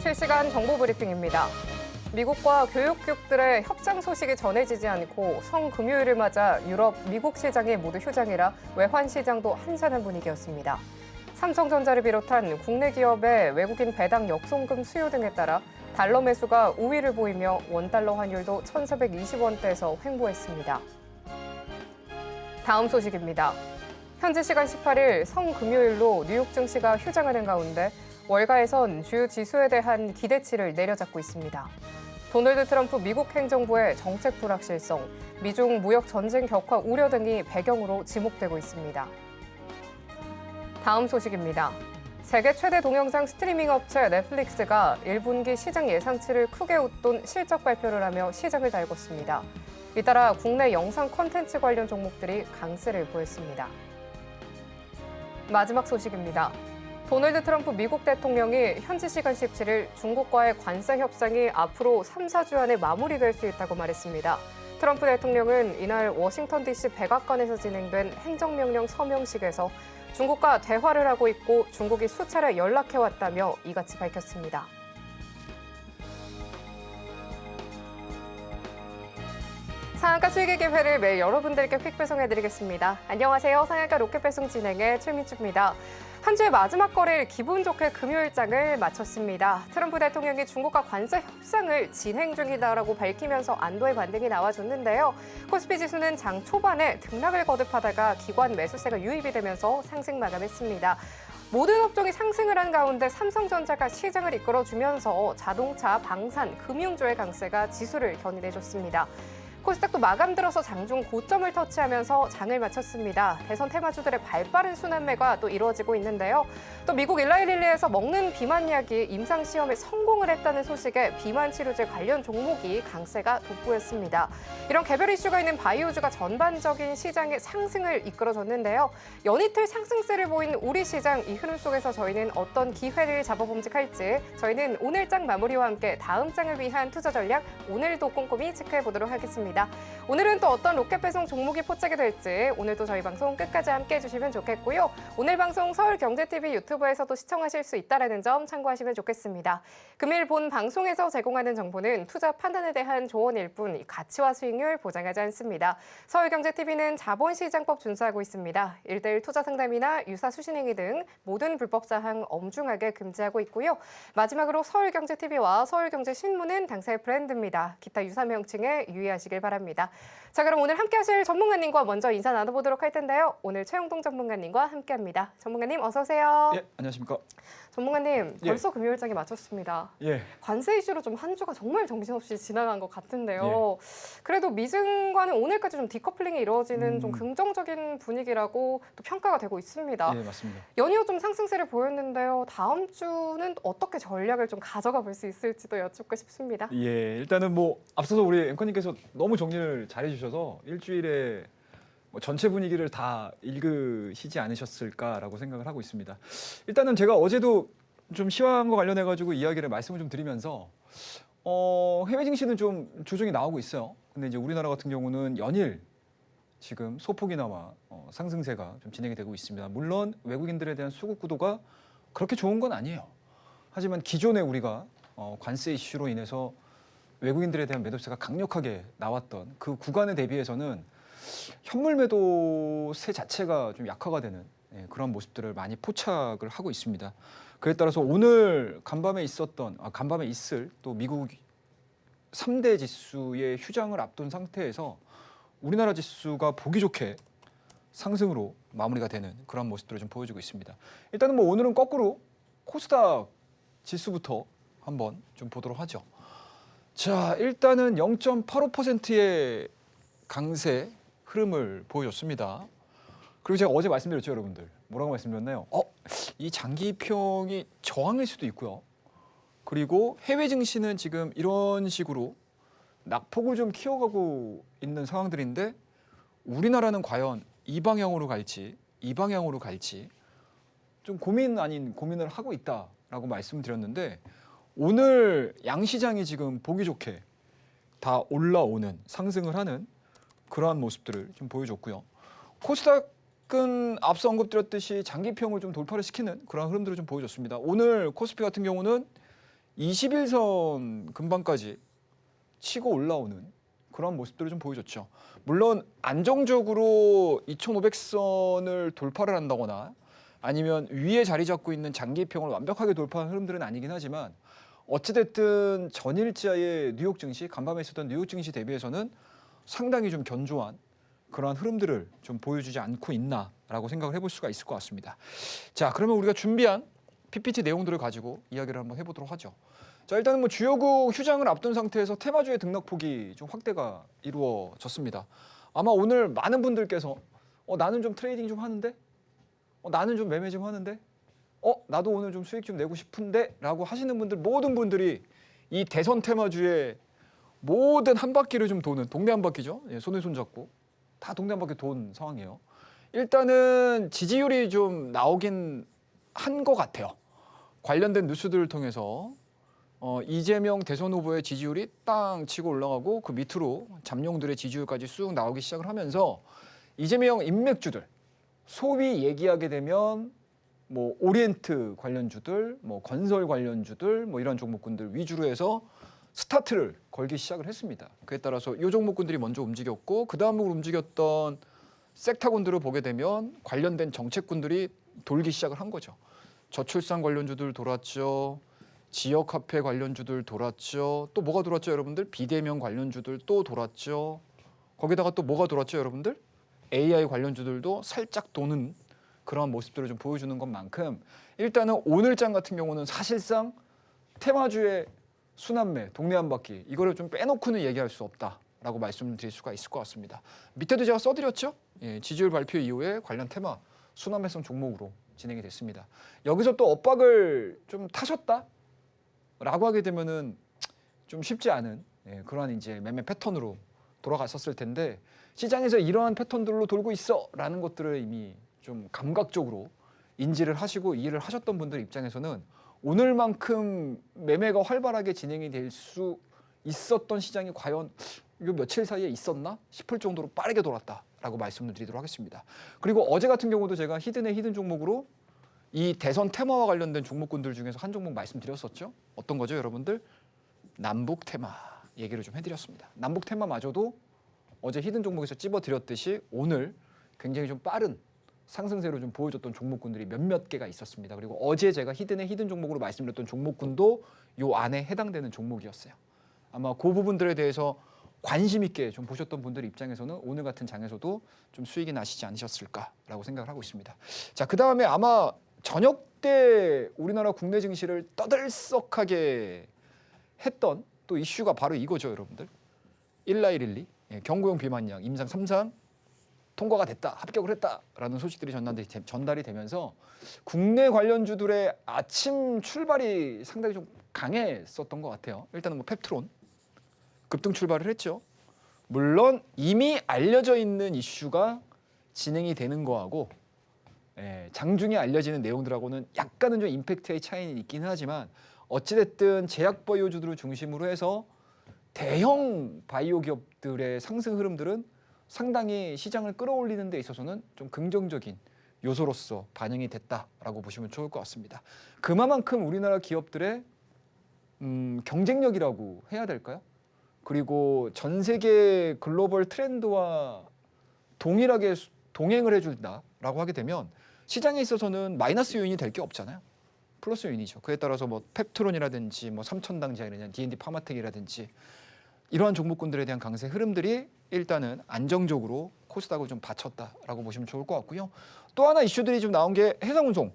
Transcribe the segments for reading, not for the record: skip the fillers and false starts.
실시간 정보 브리핑입니다. 미국과 교육국들의 협상 소식이 전해지지 않고 성금요일을 맞아 유럽, 미국 시장이 모두 휴장이라 외환 시장도 한산한 분위기였습니다. 삼성전자를 비롯한 국내 기업의 외국인 배당 역송금 수요 등에 따라 달러 매수가 우위를 보이며 원달러 환율도 1,420원대에서 횡보했습니다. 다음 소식입니다. 현지 시간 18일 성금요일로 뉴욕 증시가 휴장하는 가운데 월가에선 주요 지수에 대한 기대치를 내려잡고 있습니다. 도널드 트럼프 미국 행정부의 정책 불확실성, 미중 무역 전쟁 격화 우려 등이 배경으로 지목되고 있습니다. 다음 소식입니다. 세계 최대 동영상 스트리밍 업체 넷플릭스가 1분기 시장 예상치를 크게 웃돈 실적 발표를 하며 시장을 달궜습니다. 잇따라 국내 영상 콘텐츠 관련 종목들이 강세를 보였습니다. 마지막 소식입니다. 도널드 트럼프 미국 대통령이 현지 시간 17일 중국과의 관세 협상이 앞으로 3, 4주 안에 마무리될 수 있다고 말했습니다. 트럼프 대통령은 이날 워싱턴 DC 백악관에서 진행된 행정명령 서명식에서 중국과 대화를 하고 있고 중국이 수차례 연락해왔다며 이같이 밝혔습니다. 상한가 수익의 기회를 매일 여러분들께 퀵 배송해드리겠습니다. 안녕하세요. 상한가 로켓 배송 진행의 최민주입니다. 한 주의 마지막 거래일 기분 좋게 금요일장을 마쳤습니다. 트럼프 대통령이 중국과 관세 협상을 진행 중이다라고 밝히면서 안도의 반등이 나와줬는데요. 코스피 지수는 장 초반에 등락을 거듭하다가 기관 매수세가 유입이 되면서 상승 마감했습니다. 모든 업종이 상승을 한 가운데 삼성전자가 시장을 이끌어주면서 자동차, 방산, 금융주의 강세가 지수를 견인해줬습니다. 코스닥도 마감 들어서 장중 고점을 터치하면서 장을 마쳤습니다. 대선 테마주들의 발빠른 순환매가 또 이루어지고 있는데요. 또 미국 일라이릴리에서 먹는 비만 약이 임상시험에 성공을 했다는 소식에 비만 치료제 관련 종목이 강세가 돋보였습니다. 이런 개별 이슈가 있는 바이오주가 전반적인 시장의 상승을 이끌어줬는데요. 연이틀 상승세를 보인 우리 시장 이 흐름 속에서 저희는 어떤 기회를 잡아봄직할지 저희는 오늘 장 마무리와 함께 다음 장을 위한 투자 전략 오늘도 꼼꼼히 체크해보도록 하겠습니다. 오늘은 또 어떤 로켓 배송 종목이 포착이 될지 오늘도 저희 방송 끝까지 함께해 주시면 좋겠고요. 오늘 방송 서울경제TV 유튜브에서도 시청하실 수 있다는 점 참고하시면 좋겠습니다. 금일 본 방송에서 제공하는 정보는 투자 판단에 대한 조언일 뿐 가치와 수익률 보장하지 않습니다. 서울경제TV는 자본시장법 준수하고 있습니다. 1:1 투자 상담이나 유사 수신행위 등 모든 불법 사항 엄중하게 금지하고 있고요. 마지막으로 서울경제TV와 서울경제신문은 당사의 브랜드입니다. 기타 유사 명칭에 유의하시길 바랍니다. 자, 그럼 오늘 함께 하실 전문가님과 먼저 인사 나눠보도록 할 텐데요. 오늘 최영동 전문가님과 함께합니다. 전문가님 어서 오세요. 예, 안녕하십니까. 전문가님, 벌써 금요일장이 마쳤습니다. 예. 관세 이슈로 좀 한 주가 정말 정신없이 지나간 것 같은데요. 그래도 미증과는 오늘까지 좀 디커플링이 이루어지는 좀 긍정적인 분위기라고 또 평가가 되고 있습니다. 예, 맞습니다. 연이어 좀 상승세를 보였는데요. 다음 주는 어떻게 전략을 좀 가져가 볼 수 있을지도 여쭙고 싶습니다. 예, 일단은 뭐 앞서서 우리 앵커님께서 너무 정리를 잘 해주셔서 일주일에 뭐 전체 분위기를 다 읽으시지 않으셨을까라고 생각을 하고 있습니다. 일단은 제가 어제도 좀 시황과 관련해가지고 이야기를 말씀을 좀 드리면서 해외 증시는 좀 조정이 나오고 있어요. 근데 이제 우리나라 같은 경우는 연일 지금 소폭이나마 상승세가 좀 진행이 되고 있습니다. 물론 외국인들에 대한 수급 구도가 그렇게 좋은 건 아니에요. 하지만 기존에 우리가 관세 이슈로 인해서 외국인들에 대한 매도세가 강력하게 나왔던 그 구간에 대비해서는 현물 매도세 자체가 좀 약화가 되는 그런 모습들을 많이 포착을 하고 있습니다. 그에 따라서 오늘 간밤에 있을 또 미국 3대 지수의 휴장을 앞둔 상태에서 우리나라 지수가 보기 좋게 상승으로 마무리가 되는 그런 모습들을 좀 보여주고 있습니다. 일단은 뭐 오늘은 거꾸로 코스닥 지수부터 한번 좀 보도록 하죠. 자, 일단은 0.85%의 강세 흐름을 보여줬습니다. 그리고 제가 어제 말씀드렸죠, 여러분들. 뭐라고 말씀드렸나요? 이 장기평이 저항일 수도 있고요. 그리고 해외 증시는 지금 이런 식으로 낙폭을 좀 키워가고 있는 상황들인데 우리나라는 과연 이 방향으로 갈지 좀 고민 아닌 고민을 하고 있다라고 말씀드렸는데 오늘 양시장이 지금 보기 좋게 다 올라오는 상승을 하는 그러한 모습들을 좀 보여줬고요. 코스닥은 앞서 언급드렸듯이 장기평을 좀 돌파를 시키는 그런 흐름들을 좀 보여줬습니다. 오늘 코스피 같은 경우는 21선 근방까지 치고 올라오는 그런 모습들을 좀 보여줬죠. 물론 안정적으로 2,500선을 돌파를 한다거나 아니면 위에 자리 잡고 있는 장기평을 완벽하게 돌파한 흐름들은 아니긴 하지만 어찌됐든 전일자의 뉴욕 증시, 간밤에 있었던 뉴욕 증시 대비해서는 상당히 좀 견조한 그러한 흐름들을 좀 보여주지 않고 있나라고 생각을 해볼 수가 있을 것 같습니다. 자, 그러면 우리가 준비한 PPT 내용들을 가지고 이야기를 한번 해보도록 하죠. 자, 일단은 뭐 주요국 휴장을 앞둔 상태에서 테마주의 등락폭이 좀 확대가 이루어졌습니다. 아마 오늘 많은 분들께서 나는 좀 트레이딩 좀 하는데, 나는 좀 매매 좀 하는데, 나도 오늘 좀 수익 좀 내고 싶은데 라고 하시는 분들, 모든 분들이 이 대선 테마주의 모든 한 바퀴를 좀 도는, 동네 한 바퀴죠. 예, 손에 손 잡고 다 동네 한 바퀴 돈 상황이에요. 일단은 지지율이 좀 나오긴 한 것 같아요. 관련된 뉴스들을 통해서 이재명 대선 후보의 지지율이 땅 치고 올라가고 그 밑으로 잠룡들의 지지율까지 쑥 나오기 시작을 하면서 이재명 인맥주들, 소위 얘기하게 되면 뭐 오리엔트 관련주들, 뭐 건설 관련주들, 뭐 이런 종목군들 위주로 해서 스타트를 걸기 시작을 했습니다. 그에 따라서 이 종목군들이 먼저 움직였고 그 다음으로 움직였던 섹터군들을 보게 되면 관련된 정책군들이 돌기 시작을 한 거죠. 저출산 관련주들 돌았죠. 지역 화폐 관련주들 돌았죠. 또 뭐가 돌았죠, 여러분들? 비대면 관련주들 또 돌았죠. 거기다가 또 뭐가 돌았죠, 여러분들? AI 관련주들도 살짝 도는 그런 모습들을 좀 보여주는 것만큼 일단은 오늘장 같은 경우는 사실상 테마주의 순환매, 동네 한 바퀴 이거를 좀 빼놓고는 얘기할 수 없다라고 말씀드릴 수가 있을 것 같습니다. 밑에도 제가 써드렸죠. 예, 지지율 발표 이후에 관련 테마 순환매성 종목으로 진행이 됐습니다. 여기서 또 엇박을 좀 타셨다라고 하게 되면은 좀 쉽지 않은 그러한 이제 매매 패턴으로 돌아갔었을 텐데 시장에서 이러한 패턴들로 돌고 있어라는 것들을 이미 좀 감각적으로 인지를 하시고 이해를 하셨던 분들 입장에서는 오늘만큼 매매가 활발하게 진행이 될 수 있었던 시장이 과연 이 며칠 사이에 있었나 싶을 정도로 빠르게 돌았다라고 말씀을 드리도록 하겠습니다. 그리고 어제 같은 경우도 제가 히든의 히든 종목으로 이 대선 테마와 관련된 종목군들 중에서 한 종목 말씀드렸었죠. 어떤 거죠, 여러분들? 남북 테마 얘기를 좀 해드렸습니다. 남북 테마마저도 어제 히든 종목에서 찝어드렸듯이 오늘 굉장히 좀 빠른 상승세로 좀 보여줬던 종목군들이 몇몇 개가 있었습니다. 그리고 어제 제가 히든의 히든 종목으로 말씀드렸던 종목군도 요 안에 해당되는 종목이었어요. 아마 그 부분들에 대해서 관심 있게 좀 보셨던 분들 입장에서는 오늘 같은 장에서도 좀 수익이 나시지 않으셨을까라고 생각을 하고 있습니다. 자, 그 다음에 아마 저녁 때 우리나라 국내 증시를 떠들썩하게 했던 또 이슈가 바로 이거죠, 여러분들. 19112 경고용 비만약 임상 3상 통과가 됐다, 합격을 했다라는 소식들이 전달이 되면서 국내 관련주들의 아침 출발이 상당히 좀 강했었던 것 같아요. 일단은 뭐 펩트론 급등 출발을 했죠. 물론 이미 알려져 있는 이슈가 진행이 되는 거하고 장중에 알려지는 내용들하고는 약간은 좀 임팩트의 차이는 있기는 하지만 어찌됐든 제약바이오주들을 중심으로 해서 대형 바이오 기업들의 상승 흐름들은 상당히 시장을 끌어올리는 데 있어서는 좀 긍정적인 요소로서 반영이 됐다라고 보시면 좋을 것 같습니다. 그만큼 우리나라 기업들의 경쟁력이라고 해야 될까요? 그리고 전 세계 글로벌 트렌드와 동일하게 동행을 해준다라고 하게 되면 시장에 있어서는 마이너스 요인이 될 게 없잖아요. 플러스 요인이죠. 그에 따라서 뭐 펩트론이라든지 뭐 삼천당자이라든지 D&D 파마텍이라든지 이러한 종목군들에 대한 강세 흐름들이 일단은 안정적으로 코스닥을 좀 받쳤다라고 보시면 좋을 것 같고요. 또 하나 이슈들이 좀 나온 게 해상운송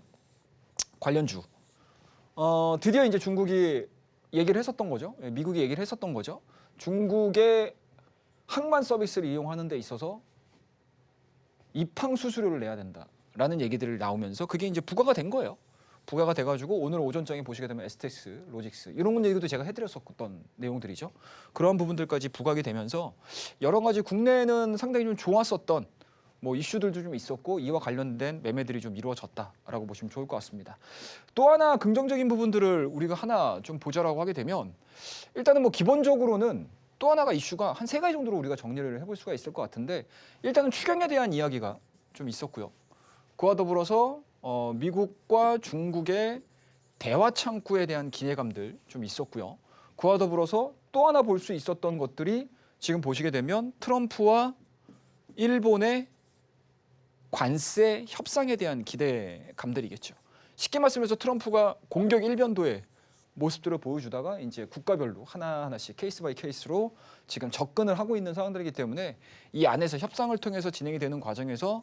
관련주. 드디어 이제 중국이 얘기를 했었던 거죠. 미국이 얘기를 했었던 거죠. 중국의 항만 서비스를 이용하는 데 있어서 입항 수수료를 내야 된다라는 얘기들이 나오면서 그게 이제 부과가 된 거예요. 부과가 돼가지고 오늘 오전장에 보시게 되면 STX, 로직스 이런 얘기도 제가 해드렸었던 내용들이죠. 그러한 부분들까지 부각이 되면서 여러 가지 국내에는 상당히 좀 좋았었던 뭐 이슈들도 좀 있었고 이와 관련된 매매들이 좀 이루어졌다라고 보시면 좋을 것 같습니다. 또 하나 긍정적인 부분들을 우리가 하나 좀 보자라고 하게 되면 일단은 뭐 기본적으로는 또 하나가 이슈가 한 3가지 정도로 우리가 정리를 해볼 수가 있을 것 같은데 일단은 추경에 대한 이야기가 좀 있었고요. 그와 더불어서 미국과 중국의 대화 창구에 대한 기대감들 좀 있었고요. 그와 더불어서 또 하나 볼 수 있었던 것들이 지금 보시게 되면 트럼프와 일본의 관세 협상에 대한 기대감들이겠죠. 쉽게 말씀해서 트럼프가 공격 일변도의 모습들을 보여주다가 이제 국가별로 하나하나씩 케이스 바이 케이스로 지금 접근을 하고 있는 상황들이기 때문에 이 안에서 협상을 통해서 진행이 되는 과정에서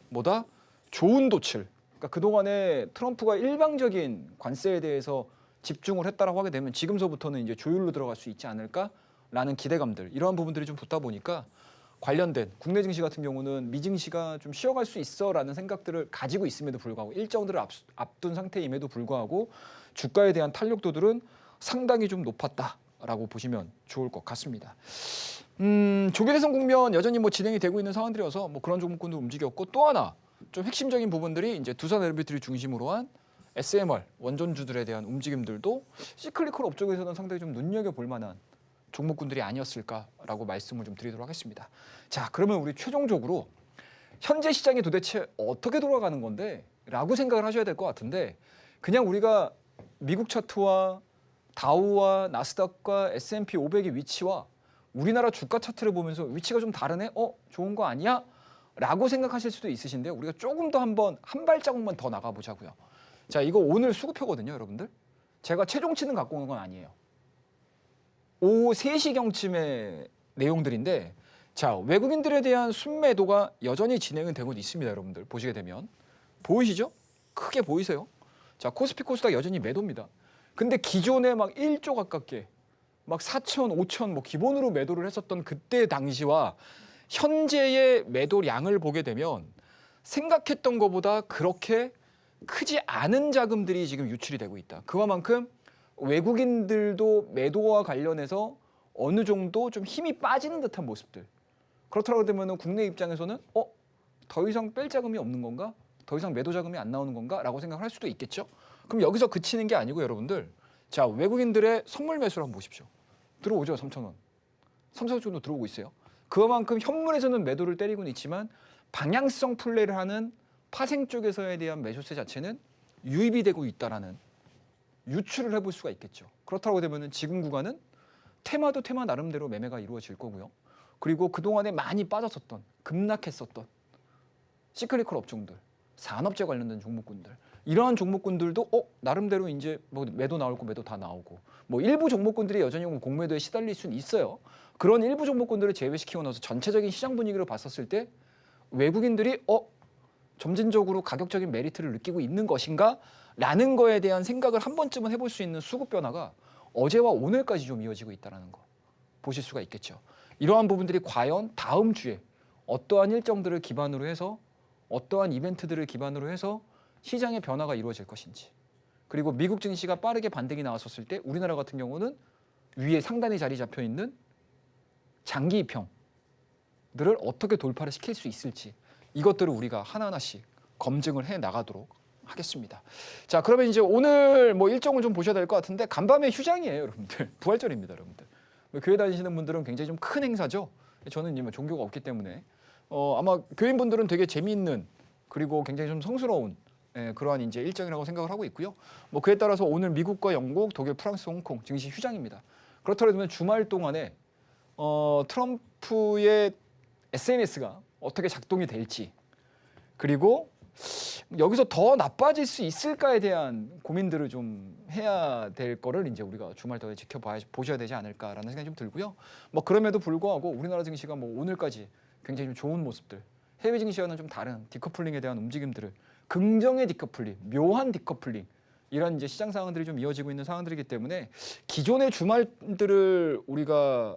뭐다? 좋은 도출. 그러니까 그동안에 트럼프가 일방적인 관세에 대해서 집중을 했다라고 하게 되면 지금서부터는 이제 조율로 들어갈 수 있지 않을까라는 기대감들. 이러한 부분들이 좀 붙다 보니까 관련된 국내 증시 같은 경우는 미 증시가 좀 쉬어갈 수 있어라는 생각들을 가지고 있음에도 불구하고 일정들을 앞둔 상태임에도 불구하고 주가에 대한 탄력도들은 상당히 좀 높았다라고 보시면 좋을 것 같습니다. 조계대선 국면 여전히 뭐 진행이 되고 있는 상황들이어서 뭐 그런 종목군도 움직였고 또 하나 좀 핵심적인 부분들이 이제 두산 엘리베이터를 중심으로 한 SMR 원전주들에 대한 움직임들도 시클리컬 업종에서는 상당히 좀 눈여겨볼 만한 종목군들이 아니었을까라고 말씀을 좀 드리도록 하겠습니다. 자, 그러면 우리 최종적으로 현재 시장이 도대체 어떻게 돌아가는 건데? 라고 생각을 하셔야 될 것 같은데 그냥 우리가 미국 차트와 다우와 나스닥과 S&P 500의 위치와 우리나라 주가 차트를 보면서 위치가 좀 다르네? 좋은 거 아니야? 라고 생각하실 수도 있으신데요. 우리가 조금 더 한 발자국만 더 나가보자고요. 자, 이거 오늘 수급표거든요, 여러분들. 제가 최종치는 갖고 오는 건 아니에요. 오후 3시경쯤의 내용들인데 자, 외국인들에 대한 순매도가 여전히 진행은 되고 있습니다, 여러분들. 보시게 되면. 보이시죠? 크게 보이세요? 자, 코스피 코스닥 여전히 매도입니다. 근데 기존에 막 1조 가깝게 막 4천, 5천 뭐 기본으로 매도를 했었던 그때 당시와 현재의 매도량을 보게 되면 생각했던 것보다 그렇게 크지 않은 자금들이 지금 유출이 되고 있다. 그와만큼 외국인들도 매도와 관련해서 어느 정도 좀 힘이 빠지는 듯한 모습들. 그렇더라고 되면 국내 입장에서는 더 이상 뺄 자금이 없는 건가? 더 이상 매도 자금이 안 나오는 건가? 라고 생각을 할 수도 있겠죠. 그럼 여기서 그치는 게 아니고 여러분들 자, 외국인들의 선물 매수를 한번 보십시오. 들어오죠. 3,000원. 3,000원 정도 들어오고 있어요. 그만큼 현물에서는 매도를 때리고는 있지만 방향성 플레이를 하는 파생 쪽에서에 대한 매수세 자체는 유입이 되고 있다라는 유추를 해볼 수가 있겠죠. 그렇다고 되면 지금 구간은 테마도 테마 나름대로 매매가 이루어질 거고요. 그리고 그동안에 많이 빠졌었던 급락했었던 시클리컬 업종들, 산업재 관련된 종목군들 이러한 종목군들도 나름대로 이제 뭐 매도 나올 거 매도 다 나오고 뭐 일부 종목군들이 여전히 공매도에 시달릴 수는 있어요. 그런 일부 종목군들을 제외시키고 나서 전체적인 시장 분위기를 봤었을 때 외국인들이 점진적으로 가격적인 메리트를 느끼고 있는 것인가? 라는 거에 대한 생각을 한 번쯤은 해볼 수 있는 수급 변화가 어제와 오늘까지 좀 이어지고 있다는 거 보실 수가 있겠죠. 이러한 부분들이 과연 다음 주에 어떠한 일정들을 기반으로 해서 어떠한 이벤트들을 기반으로 해서 시장의 변화가 이루어질 것인지 그리고 미국 증시가 빠르게 반등이 나왔었을 때 우리나라 같은 경우는 위에 상단에 자리 잡혀 있는 장기 이평들을 어떻게 돌파를 시킬 수 있을지 이것들을 우리가 하나하나씩 검증을 해 나가도록 하겠습니다. 자, 그러면 이제 오늘 뭐 일정을 좀 보셔야 될 것 같은데 간밤에 휴장이에요, 여러분들. 부활절입니다, 여러분들. 교회 다니시는 분들은 굉장히 좀 큰 행사죠. 저는 이제 종교가 없기 때문에 아마 교인분들은 되게 재미있는 그리고 굉장히 좀 성스러운 그러한 이제 일정이라고 생각을 하고 있고요. 뭐 그에 따라서 오늘 미국과 영국, 독일, 프랑스, 홍콩 증시 휴장입니다. 그렇다면 주말 동안에 트럼프의 SNS가 어떻게 작동이 될지 그리고 여기서 더 나빠질 수 있을까에 대한 고민들을 좀 해야 될 거를 이제 우리가 주말 동안에 보셔야 되지 않을까라는 생각이 좀 들고요. 뭐 그럼에도 불구하고 우리나라 증시가 뭐 오늘까지 굉장히 좀 좋은 모습들, 해외 증시와는 좀 다른 디커플링에 대한 움직임들을 긍정의 디커플링, 묘한 디커플링 이런 이제 시장 상황들이 좀 이어지고 있는 상황들이기 때문에 기존의 주말들을 우리가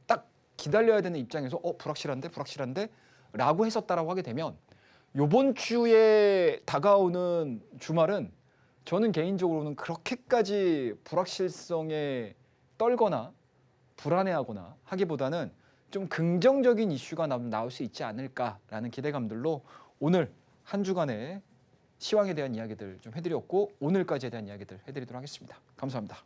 딱 기다려야 되는 입장에서 불확실한데 라고 했었다라고 하게 되면 이번 주에 다가오는 주말은 저는 개인적으로는 그렇게까지 불확실성에 떨거나 불안해하거나 하기보다는 좀 긍정적인 이슈가 나올 수 있지 않을까라는 기대감들로 오늘 한 주간의 시황에 대한 이야기들 좀 해드렸고 오늘까지에 대한 이야기들 해드리도록 하겠습니다. 감사합니다.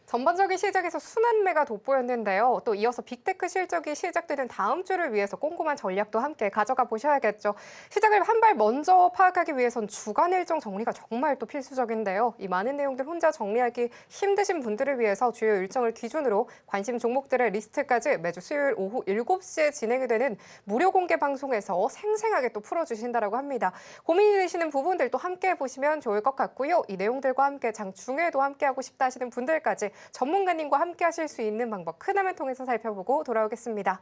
전반적인 시작에서 순환매가 돋보였는데요. 또 이어서 빅테크 실적이 시작되는 다음 주를 위해서 꼼꼼한 전략도 함께 가져가 보셔야겠죠. 시장을 한 발 먼저 파악하기 위해선 주간 일정 정리가 정말 또 필수적인데요. 이 많은 내용들 혼자 정리하기 힘드신 분들을 위해서 주요 일정을 기준으로 관심 종목들의 리스트까지 매주 수요일 오후 7시에 진행이 되는 무료 공개 방송에서 생생하게 또 풀어주신다고 합니다. 고민이 되시는 부분들도 함께 보시면 좋을 것 같고요. 이 내용들과 함께 장중에도 함께하고 싶다 하시는 분들까지 전문가님과 함께 하실 수 있는 방법 큰 화면 통해서 살펴보고 돌아오겠습니다.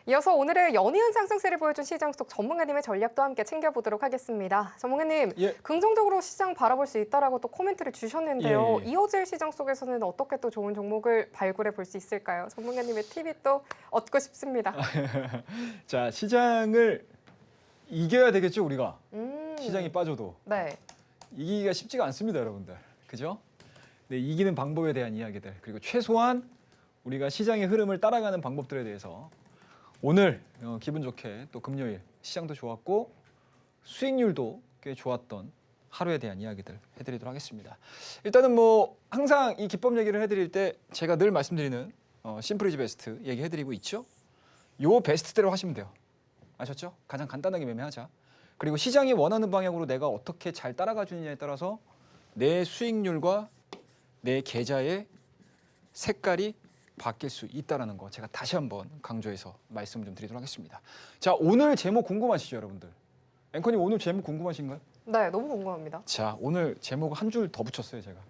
이어서 오늘의 연이은 상승세를 보여준 시장 속 전문가님의 전략도 함께 챙겨보도록 하겠습니다. 전문가님, 예. 긍정적으로 시장 바라볼 수 있다라고 또 코멘트를 주셨는데요. 예. 이어질 시장 속에서는 어떻게 또 좋은 종목을 발굴해 볼 수 있을까요? 전문가님의 팁이 또 얻고 싶습니다. 자, 시장을 이겨야 되겠죠, 우리가. 시장이 빠져도. 네. 이기기가 쉽지가 않습니다, 여러분들. 그죠? 네, 이기는 방법에 대한 이야기들, 그리고 최소한 우리가 시장의 흐름을 따라가는 방법들에 대해서 오늘 기분 좋게 또 금요일 시장도 좋았고 수익률도 꽤 좋았던 하루에 대한 이야기들 해드리도록 하겠습니다. 일단은 뭐 항상 이 기법 얘기를 해드릴 때 제가 늘 말씀드리는 심플 이즈 베스트 얘기해드리고 있죠. 요 베스트대로 하시면 돼요. 아셨죠? 가장 간단하게 매매하자. 그리고 시장이 원하는 방향으로 내가 어떻게 잘 따라가 주느냐에 따라서 내 수익률과 내 계좌의 색깔이 바뀔 수 있다는 거 제가 다시 한번 강조해서 말씀을 좀 드리도록 하겠습니다. 자, 오늘 제목 궁금하시죠, 여러분들? 앵커님 오늘 제목 궁금하신가요? 네, 너무 궁금합니다. 자, 오늘 제목 한 줄 더 붙였어요, 제가.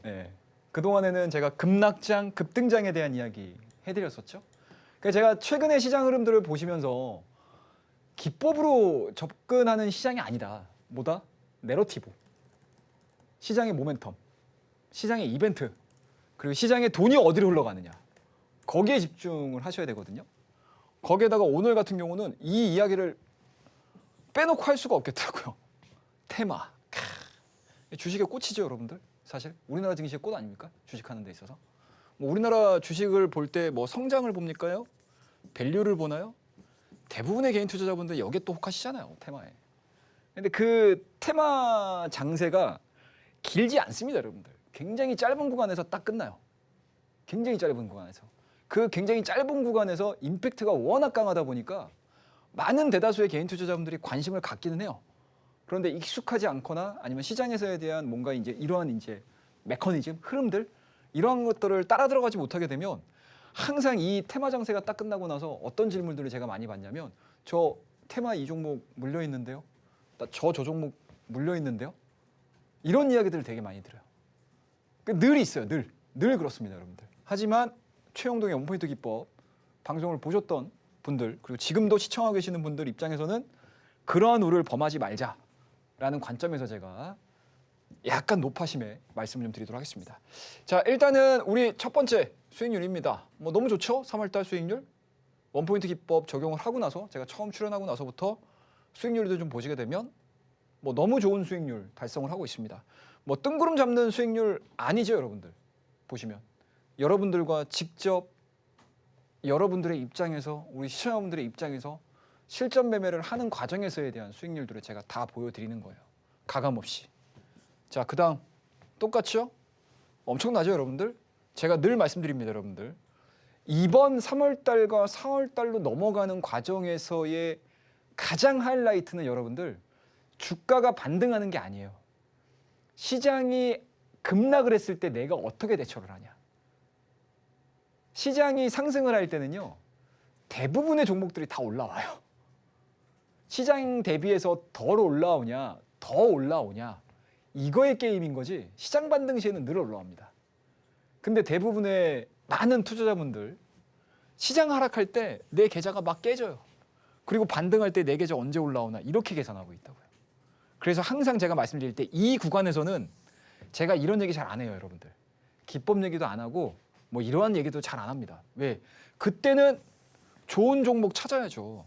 네. 그동안에는 제가 급락장, 급등장에 대한 이야기 해드렸었죠. 그러니까 제가 최근의 시장 흐름들을 보시면서 기법으로 접근하는 시장이 아니다. 뭐다? 내러티브. 시장의 모멘텀, 시장의 이벤트, 그리고 시장의 돈이 어디로 흘러가느냐. 거기에 집중을 하셔야 되거든요. 거기에다가 오늘 같은 경우는 이 이야기를 빼놓고 할 수가 없겠더라고요. 테마. 주식의 꽃이죠, 여러분들. 사실 우리나라 증시의 꽃 아닙니까? 주식하는 데 있어서. 뭐 우리나라 주식을 볼 때 뭐 성장을 봅니까요? 밸류를 보나요? 대부분의 개인 투자자분들 여기에 또 혹하시잖아요, 테마에. 근데 그 테마 장세가 길지 않습니다, 여러분들. 굉장히 짧은 구간에서 딱 끝나요. 굉장히 짧은 구간에서. 그 굉장히 짧은 구간에서 임팩트가 워낙 강하다 보니까 많은 대다수의 개인 투자자분들이 관심을 갖기는 해요. 그런데 익숙하지 않거나 아니면 시장에서에 대한 뭔가 이제 이러한 이제 메커니즘, 흐름들 이러한 것들을 따라 들어가지 못하게 되면 항상 이 테마 장세가 딱 끝나고 나서 어떤 질문들을 제가 많이 받냐면 저 테마 이 종목 물려 있는데요. 저 종목 물려 있는데요. 이런 이야기들을 되게 많이 들어요. 늘 있어요. 늘 그렇습니다, 여러분들. 하지만 최영동의 원포인트 기법 방송을 보셨던 분들 그리고 지금도 시청하고 계시는 분들 입장에서는 그러한 우를 범하지 말자라는 관점에서 제가 약간 높아심에 말씀을 좀 드리도록 하겠습니다. 자, 일단은 우리 첫 번째 수익률입니다. 뭐 너무 좋죠? 3월달 수익률. 원포인트 기법 적용을 하고 나서 제가 처음 출연하고 나서부터 수익률도 좀 보시게 되면 뭐 너무 좋은 수익률 달성을 하고 있습니다. 뭐 뜬구름 잡는 수익률 아니죠, 여러분들. 보시면 여러분들과 직접 여러분들의 입장에서 우리 시청자분들의 입장에서 실전 매매를 하는 과정에서에 대한 수익률들을 제가 다 보여드리는 거예요. 가감없이. 자, 그다음 똑같죠? 엄청나죠, 여러분들? 제가 늘 말씀드립니다, 여러분들. 이번 3월달과 4월달로 넘어가는 과정에서의 가장 하이라이트는 여러분들 주가가 반등하는 게 아니에요. 시장이 급락을 했을 때 내가 어떻게 대처를 하냐. 시장이 상승을 할 때는요. 대부분의 종목들이 다 올라와요. 시장 대비해서 덜 올라오냐, 더 올라오냐. 이거의 게임인 거지 시장 반등 시에는 늘 올라옵니다. 근데 대부분의 많은 투자자분들 시장 하락할 때 내 계좌가 막 깨져요. 그리고 반등할 때 내 계좌 언제 올라오나 이렇게 계산하고 있다고요. 그래서 항상 제가 말씀드릴 때 이 구간에서는 제가 이런 얘기 잘 안 해요, 여러분들. 기법 얘기도 안 하고 뭐 이러한 얘기도 잘 안 합니다. 왜? 그때는 좋은 종목 찾아야죠.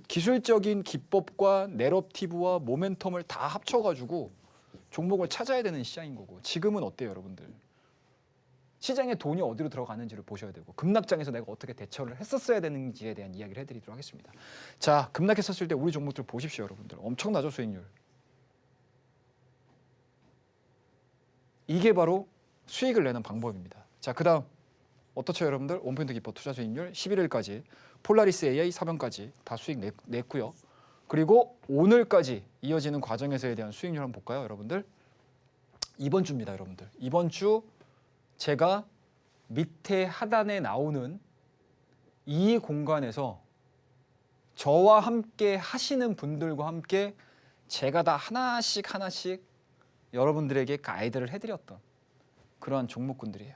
기술적인 기법과 내러티브와 모멘텀을 다 합쳐가지고 종목을 찾아야 되는 시장인 거고 지금은 어때요, 여러분들? 시장에 돈이 어디로 들어가는지를 보셔야 되고 급락장에서 내가 어떻게 대처를 했었어야 되는지에 대한 이야기를 해드리도록 하겠습니다. 자, 급락했었을 때 우리 종목들 보십시오, 여러분들. 엄청나죠, 수익률. 이게 바로 수익을 내는 방법입니다. 자, 그다음 어떻죠, 여러분들? 원포인트 기법 투자 수익률 11일까지 폴라리스 AI 사변까지 다 수익 냈고요. 그리고 오늘까지 이어지는 과정에서에 대한 수익률 한번 볼까요, 여러분들? 이번 주입니다, 여러분들. 이번 주 제가 밑에 하단에 나오는 이 공간에서 저와 함께 하시는 분들과 함께 제가 다 하나씩 여러분들에게 가이드를 해드렸던 그러한 종목군들이에요.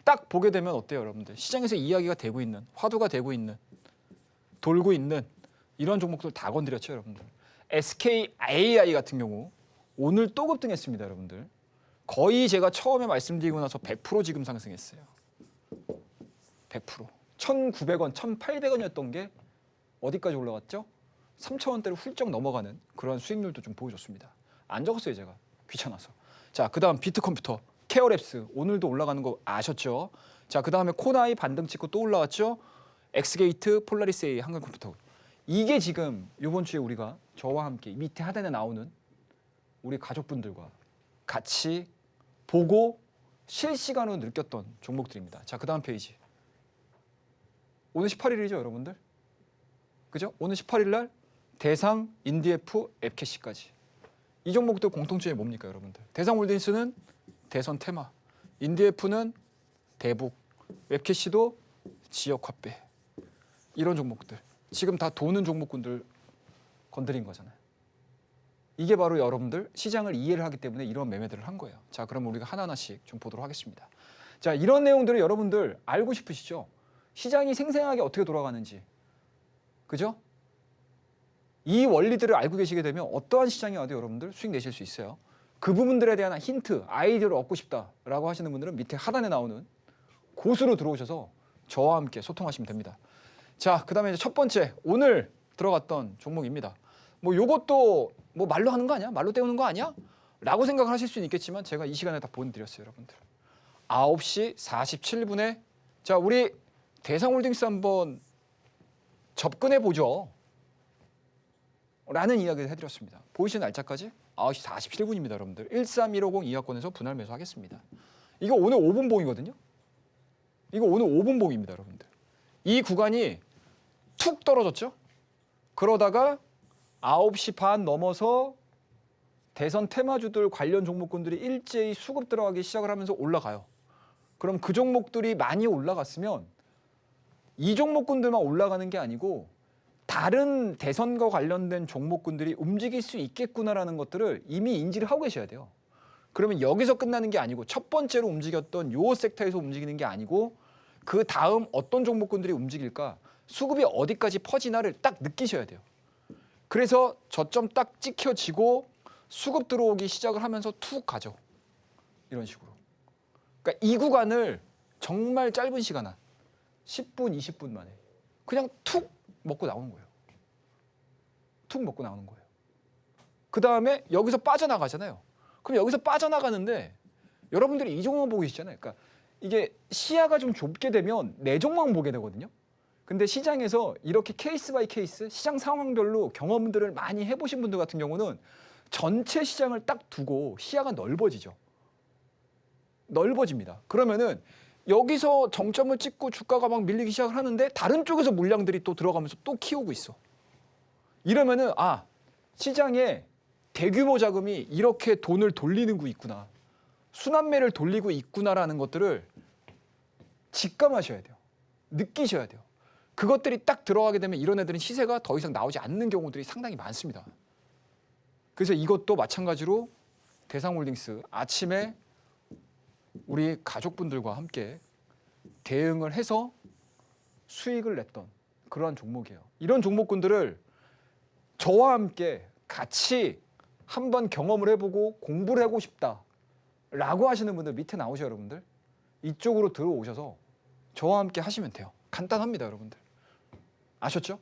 딱 보게 되면 어때요, 여러분들? 시장에서 이야기가 되고 있는, 화두가 되고 있는, 돌고 있는 이런 종목들 다 건드렸죠, 여러분들. SKAI 같은 경우 오늘 또 급등했습니다, 여러분들. 거의 제가 처음에 말씀드리고 나서 100% 지금 상승했어요. 100%. 1,900원, 1,800원이었던 게 어디까지 올라갔죠? 3,000원대를 훌쩍 넘어가는 그런 수익률도 좀 보여줬습니다. 안 적었어요, 제가. 귀찮아서. 자, 그다음 비트컴퓨터, 케어랩스 오늘도 올라가는 거 아셨죠? 자, 그다음에 코나이 반등 찍고 또 올라왔죠? 엑스게이트, 폴라리스 AI, 한국컴퓨터. 이게 지금 이번 주에 우리가 저와 함께 밑에 하단에 나오는 우리 가족분들과 같이 보고 실시간으로 느꼈던 종목들입니다. 자, 그다음 페이지. 오늘 18일이죠, 여러분들? 그죠? 오늘 18일 날 대상, 인디에프, 앱캐시까지. 이 종목들 공통점이 뭡니까, 여러분들? 대상홀딩스는 대선 테마, 인디에프는 대북, 웹캐시도 지역 확대. 이런 종목들. 지금 다 도는 종목군들 건드린 거잖아요. 이게 바로 여러분들 시장을 이해를 하기 때문에 이런 매매들을 한 거예요. 자, 그럼 우리가 하나하나씩 좀 보도록 하겠습니다. 자, 이런 내용들을 여러분들 알고 싶으시죠? 시장이 생생하게 어떻게 돌아가는지. 그죠? 이 원리들을 알고 계시게 되면 어떠한 시장이 와도 여러분들 수익 내실 수 있어요. 그 부분들에 대한 힌트, 아이디어를 얻고 싶다라고 하시는 분들은 밑에 하단에 나오는 곳으로 들어오셔서 저와 함께 소통하시면 됩니다. 자, 그다음에 이제 첫 번째 오늘 들어갔던 종목입니다. 뭐 요것도 뭐 말로 하는 거 아니야? 말로 때우는 거 아니야? 라고 생각을 하실 수는 있겠지만 제가 이 시간에 다 보내드렸어요, 여러분들. 9시 47분에 자, 우리 대상홀딩스 한번 접근해 보죠. 라는 이야기를 해드렸습니다. 보이시는 날짜까지 9시 47분입니다, 여러분들. 13150 이하권에서 분할 매수하겠습니다. 이거 오늘 5분 봉이거든요. 이거 오늘 5분 봉입니다, 여러분들. 이 구간이 툭 떨어졌죠. 그러다가 9시 반 넘어서 대선 테마주들 관련 종목군들이 일제히 수급 들어가기 시작을 하면서 올라가요. 그럼 그 종목들이 많이 올라갔으면 이 종목군들만 올라가는 게 아니고 다른 대선과 관련된 종목군들이 움직일 수 있겠구나라는 것들을 이미 인지를 하고 계셔야 돼요. 그러면 여기서 끝나는 게 아니고 첫 번째로 움직였던 요 섹터에서 움직이는 게 아니고 그 다음 어떤 종목군들이 움직일까, 수급이 어디까지 퍼지나를 딱 느끼셔야 돼요. 그래서 저점 딱 찍혀지고 수급 들어오기 시작을 하면서 툭 가죠. 이런 식으로. 그러니까 이 구간을 정말 짧은 시간 안 10분, 20분 만에 그냥 툭 먹고 나오는 거예요. 툭 먹고 나오는 거예요. 그 다음에 여기서 빠져나가잖아요. 그럼 여기서 빠져나가는데 여러분들이 이 종목만 보고 계시잖아요. 그러니까 이게 시야가 좀 좁게 되면 내 종목만 보게 되거든요. 근데 시장에서 이렇게 케이스 바이 케이스 시장 상황별로 경험들을 많이 해보신 분들 같은 경우는 전체 시장을 딱 두고 시야가 넓어지죠. 넓어집니다. 그러면은 여기서 정점을 찍고 주가가 막 밀리기 시작을 하는데 다른 쪽에서 물량들이 또 들어가면서 또 키우고 있어. 이러면은 아, 시장에 대규모 자금이 이렇게 돈을 돌리는 거 있구나. 순환매를 돌리고 있구나라는 것들을 직감하셔야 돼요. 느끼셔야 돼요. 그것들이 딱 들어가게 되면 이런 애들은 시세가 더 이상 나오지 않는 경우들이 상당히 많습니다. 그래서 이것도 마찬가지로 대상홀딩스 아침에 우리 가족분들과 함께 대응을 해서 수익을 냈던 그러한 종목이에요. 이런 종목군들을 저와 함께 같이 한번 경험을 해보고 공부를 하고 싶다라고 하시는 분들 밑에 나오셔요, 여러분들. 이쪽으로 들어오셔서 저와 함께 하시면 돼요. 간단합니다, 여러분들. 아셨죠?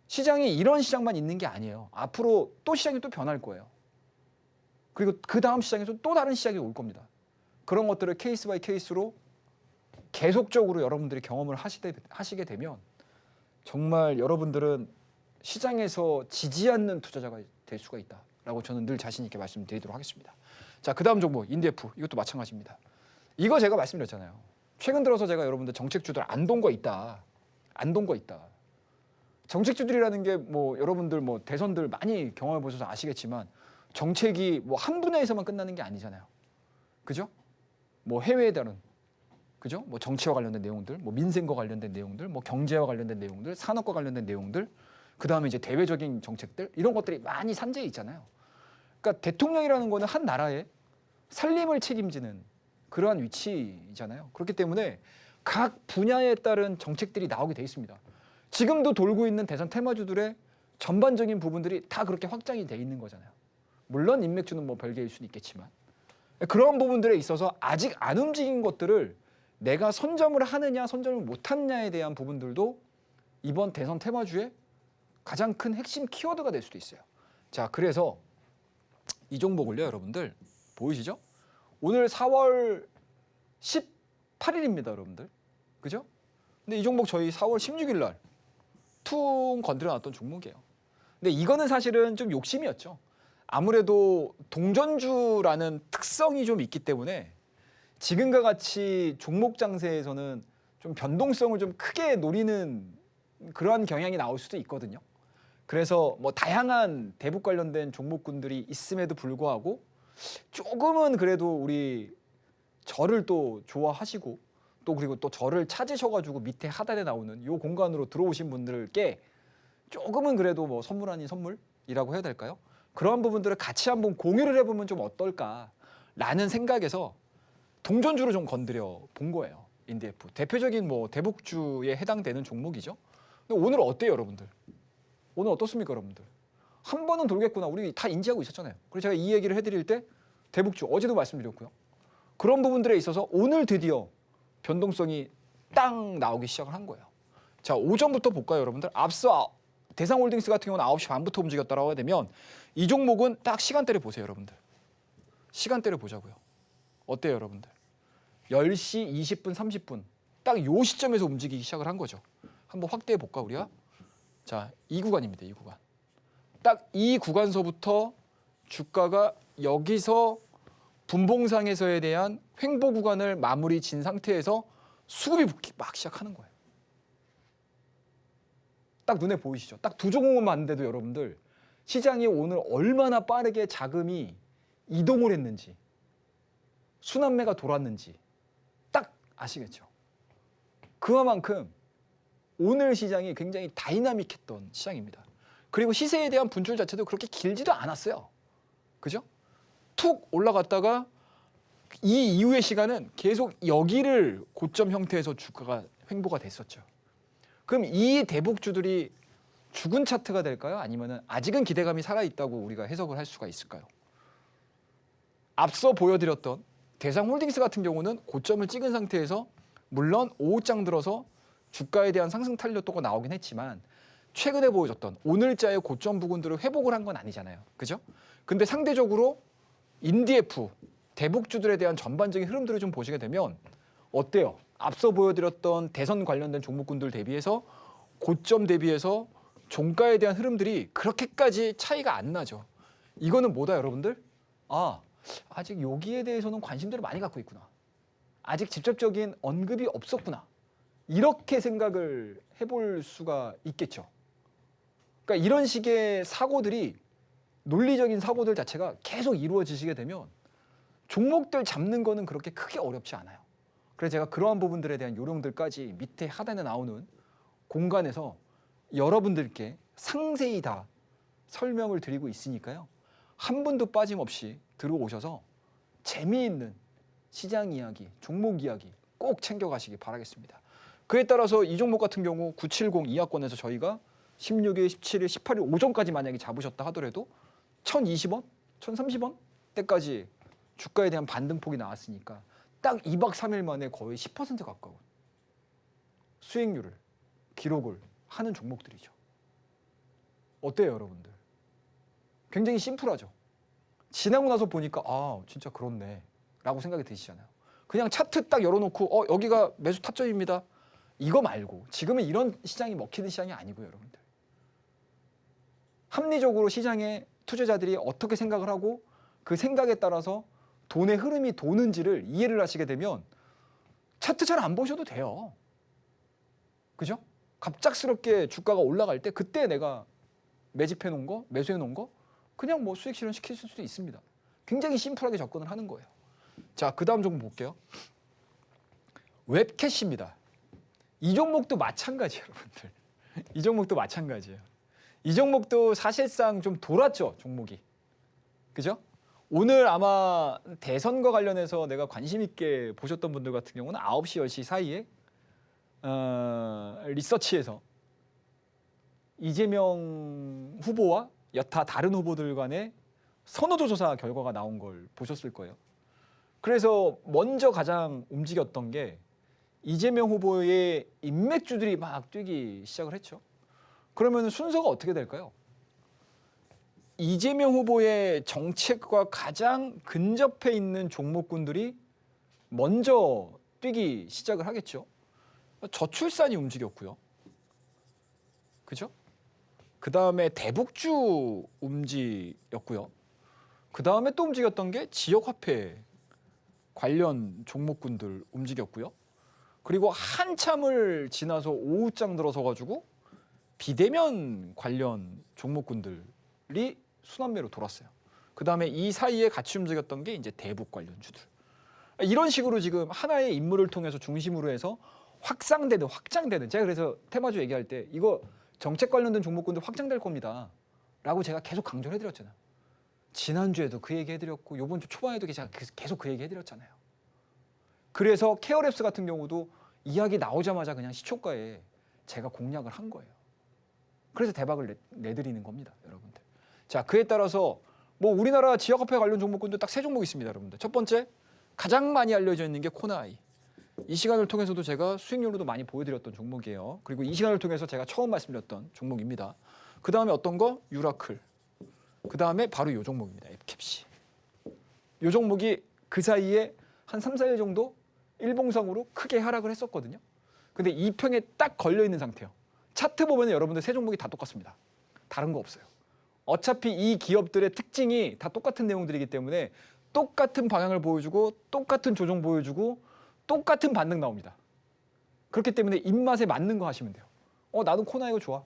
시장이 이런 시장만 있는 게 아니에요. 앞으로 또 시장이 또 변할 거예요. 그리고 그 다음 시장에서 또 다른 시장이 올 겁니다. 그런 것들을 케이스 바이 케이스로 계속적으로 여러분들이 경험을 하시게 되면 정말 여러분들은 시장에서 지지 않는 투자자가 될 수가 있다라고 저는 늘 자신 있게 말씀드리도록 하겠습니다. 자, 그 다음 종목 인디에프 이것도 마찬가지입니다. 이거 제가 말씀드렸잖아요. 최근 들어서 제가 여러분들 정책주들 안 돈 거 있다. 안 돈 거 있다. 정책주들이라는 게 뭐 여러분들 뭐 대선들 많이 경험해 보셔서 아시겠지만 정책이 뭐 한 분야에서만 끝나는 게 아니잖아요. 그죠? 뭐 해외에 다른 그죠? 뭐 정치와 관련된 내용들, 뭐 민생과 관련된 내용들, 뭐 경제와 관련된 내용들, 산업과 관련된 내용들, 그 다음에 이제 대외적인 정책들 이런 것들이 많이 산재해 있잖아요. 그러니까 대통령이라는 거는 한 나라의 살림을 책임지는 그러한 위치잖아요. 그렇기 때문에 각 분야에 따른 정책들이 나오게 돼 있습니다. 지금도 돌고 있는 대선 테마주들의 전반적인 부분들이 다 그렇게 확장이 돼 있는 거잖아요. 물론 인맥주는 뭐 별개일 수는 있겠지만 그런 부분들에 있어서 아직 안 움직인 것들을 내가 선점을 하느냐 선점을 못하느냐에 대한 부분들도 이번 대선 테마주의 가장 큰 핵심 키워드가 될 수도 있어요. 자, 그래서 이 종목을요, 여러분들 보이시죠? 오늘 4월 18일입니다, 여러분들. 그죠? 근데 이 종목 저희 4월 16일 날 퉁 건드려 놨던 종목이에요. 근데 이거는 사실은 좀 욕심이었죠. 아무래도 동전주라는 특성이 좀 있기 때문에 지금과 같이 종목 장세에서는 좀 변동성을 좀 크게 노리는 그러한 경향이 나올 수도 있거든요. 그래서 뭐 다양한 대북 관련된 종목군들이 있음에도 불구하고 조금은 그래도 우리 저를 또 좋아하시고 또 그리고 또 저를 찾으셔가지고 밑에 하단에 나오는 이 공간으로 들어오신 분들께 조금은 그래도 뭐 선물 아닌 선물이라고 해야 될까요? 그런 부분들을 같이 한번 공유를 해보면 좀 어떨까라는 생각에서 동전주로 좀 건드려 본 거예요. 인디에프 대표적인 뭐 대북주에 해당되는 종목이죠. 근데 오늘 어때요, 여러분들? 오늘 어떻습니까, 여러분들? 한 번은 돌겠구나. 우리 다 인지하고 있었잖아요. 그래서 제가 이 얘기를 해드릴 때 대북주 어제도 말씀드렸고요. 그런 부분들에 있어서 오늘 드디어 변동성이 딱 나오기 시작을 한 거예요. 자, 오전부터 볼까요, 여러분들? 앞서 대상홀딩스 같은 경우는 9시 반부터 움직였다라고 하게 되면 이 종목은 딱 시간대를 보세요, 여러분들. 시간대를 보자고요. 어때요, 여러분들? 10시 20분, 30분. 딱 요 시점에서 움직이기 시작을 한 거죠. 한번 확대해 볼까, 우리가? 자, 이 구간입니다, 이 구간. 딱 이 구간서부터 주가가 여기서 분봉상에서에 대한 횡보 구간을 마무리 진 상태에서 수급이 붙기 막 시작하는 거예요. 딱 눈에 보이시죠? 딱 두 종목만 봤는데도 여러분들 시장이 오늘 얼마나 빠르게 자금이 이동을 했는지 순환매가 돌았는지 딱 아시겠죠? 그만큼 오늘 시장이 굉장히 다이나믹했던 시장입니다. 그리고 시세에 대한 분출 자체도 그렇게 길지도 않았어요. 그죠? 툭 올라갔다가 이 이후의 시간은 계속 여기를 고점 형태에서 주가가 횡보가 됐었죠. 그럼 이 대북주들이 죽은 차트가 될까요? 아니면은 아직은 기대감이 살아있다고 우리가 해석을 할 수가 있을까요? 앞서 보여드렸던 대상홀딩스 같은 경우는 고점을 찍은 상태에서 물론 오후장 들어서 주가에 대한 상승 탄력도가 나오긴 했지만 최근에 보여줬던 오늘자의 고점 부근들을 회복을 한 건 아니잖아요. 그죠? 근데 상대적으로 인디에프 대북주들에 대한 전반적인 흐름들을 좀 보시게 되면 어때요? 앞서 보여드렸던 대선 관련된 종목군들 대비해서 고점 대비해서 종가에 대한 흐름들이 그렇게까지 차이가 안 나죠. 이거는 뭐다, 여러분들? 아직 여기에 대해서는 관심들을 많이 갖고 있구나. 아직 직접적인 언급이 없었구나. 이렇게 생각을 해볼 수가 있겠죠. 그러니까 이런 식의 사고들이 논리적인 사고들 자체가 계속 이루어지시게 되면 종목들 잡는 거는 그렇게 크게 어렵지 않아요. 그래서 제가 그러한 부분들에 대한 요령들까지 밑에 하단에 나오는 공간에서 여러분들께 상세히 다 설명을 드리고 있으니까요. 한 분도 빠짐없이 들어오셔서 재미있는 시장 이야기, 종목 이야기 꼭 챙겨가시기 바라겠습니다. 그에 따라서 이 종목 같은 경우 970 이하권에서 저희가 16일, 17일, 18일 오전까지 만약에 잡으셨다 하더라도 1,020원, 1,030원 때까지 주가에 대한 반등폭이 나왔으니까 딱 2박 3일 만에 거의 10% 가까운 수익률을 기록을 하는 종목들이죠. 어때요, 여러분들? 굉장히 심플하죠. 지나고 나서 보니까 아, 진짜 그렇네 라고 생각이 드시잖아요. 그냥 차트 딱 열어놓고 여기가 매수 타점입니다. 이거 말고 지금은 이런 시장이 먹히는 시장이 아니고요, 여러분들. 합리적으로 시장의 투자자들이 어떻게 생각을 하고 그 생각에 따라서 돈의 흐름이 도는지를 이해를 하시게 되면 차트 잘 안 보셔도 돼요. 그죠? 갑작스럽게 주가가 올라갈 때 그때 내가 매집해 놓은 거, 매수해 놓은 거 그냥 뭐 수익 실현 시킬 수도 있습니다. 굉장히 심플하게 접근을 하는 거예요. 자, 그 다음 종목 볼게요. 웹캐시입니다. 이 종목도 마찬가지예요, 여러분들. 이 종목도 마찬가지예요. 이 종목도 사실상 좀 돌았죠, 종목이. 그죠? 오늘 아마 대선과 관련해서 내가 관심 있게 보셨던 분들 같은 경우는 9시, 10시 사이에 리서치에서 이재명 후보와 여타 다른 후보들 간의 선호도 조사 결과가 나온 걸 보셨을 거예요. 그래서 먼저 가장 움직였던 게 이재명 후보의 인맥주들이 막 뛰기 시작을 했죠. 그러면 순서가 어떻게 될까요? 이재명 후보의 정책과 가장 근접해 있는 종목군들이 먼저 뛰기 시작을 하겠죠. 저출산이 움직였고요. 그죠? 그 다음에 대북주 움직였고요. 그 다음에 또 움직였던 게 지역화폐 관련 종목군들 움직였고요. 그리고 한참을 지나서 오후장 들어서 가지고 비대면 관련 종목군들이 순환매로 돌았어요. 그 다음에 이 사이에 같이 움직였던 게 이제 대북 관련주들. 이런 식으로 지금 하나의 인물을 통해서 중심으로 해서 확장되는 제가 그래서 테마주 얘기할 때 이거 정책 관련된 종목군들 확장될 겁니다 라고 제가 계속 강조를 해드렸잖아요. 지난주에도 그 얘기 해드렸고 이번 주 초반에도 제가 계속 그 얘기 해드렸잖아요. 그래서 케어랩스 같은 경우도 이야기 나오자마자 그냥 시초가에 제가 공략을 한 거예요. 그래서 대박을 내드리는 겁니다, 여러분들. 자, 그에 따라서 뭐 우리나라 지역화폐 관련 종목군도 딱 3종목 있습니다, 여러분들. 첫 번째, 가장 많이 알려져 있는 게 코나이. 이 시간을 통해서도 제가 수익률로도 많이 보여드렸던 종목이에요. 그리고 이 시간을 통해서 제가 처음 말씀드렸던 종목입니다. 그 다음에 어떤 거? 유라클. 그 다음에 바로 이 종목입니다. 앱캡시. 이 종목이 그 사이에 한 3, 4일 정도 일봉상으로 크게 하락을 했었거든요. 근데 이 평에 딱 걸려있는 상태예요. 차트 보면 여러분들 3종목이 다 똑같습니다. 다른 거 없어요. 어차피 이 기업들의 특징이 다 똑같은 내용들이기 때문에 똑같은 방향을 보여주고 똑같은 조정 보여주고 똑같은 반등 나옵니다. 그렇기 때문에 입맛에 맞는 거 하시면 돼요. 나는 코나이가 좋아.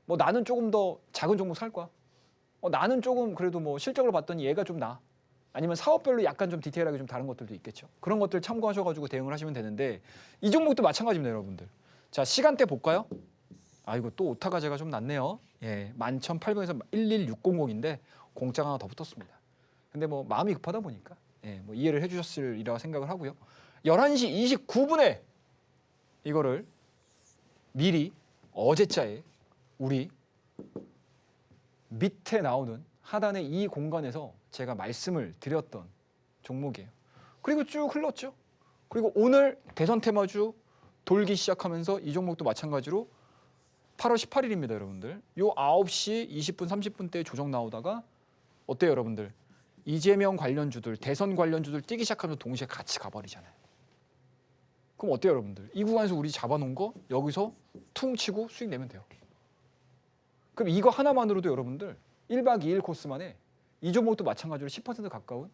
뭐 나는 조금 더 작은 종목 살 거야. 나는 조금 그래도 뭐 실적으로 봤더니 얘가 좀 나아. 아니면 사업별로 약간 좀 디테일하게 좀 다른 것들도 있겠죠. 그런 것들 참고하셔가지고 대응을 하시면 되는데 이 종목도 마찬가지입니다, 여러분들. 자, 시간대 볼까요? 이거 또 오타가 제가 좀 났네요. 예, 11,800에서 11600인데 공짜가 하나 더 붙었습니다. 근데 뭐 마음이 급하다 보니까 뭐 이해를 해주셨으리라 생각을 하고요. 11시 29분에 이거를 미리 어제자에 우리 밑에 나오는 하단의 이 공간에서 제가 말씀을 드렸던 종목이에요. 그리고 쭉 흘렀죠. 그리고 오늘 대선 테마주 돌기 시작하면서 이 종목도 마찬가지로 8월 18일입니다, 여러분들. 요 9시 20분, 30분대에 조정 나오다가 어때요, 여러분들? 이재명 관련주들, 대선 관련주들 뛰기 시작하면서 동시에 같이 가버리잖아요. 그럼 어때요, 여러분들? 이 구간에서 우리 잡아놓은 거 여기서 퉁 치고 수익 내면 돼요. 그럼 이거 하나만으로도 여러분들 1박 2일 코스만에 이 종목도 마찬가지로 10% 가까운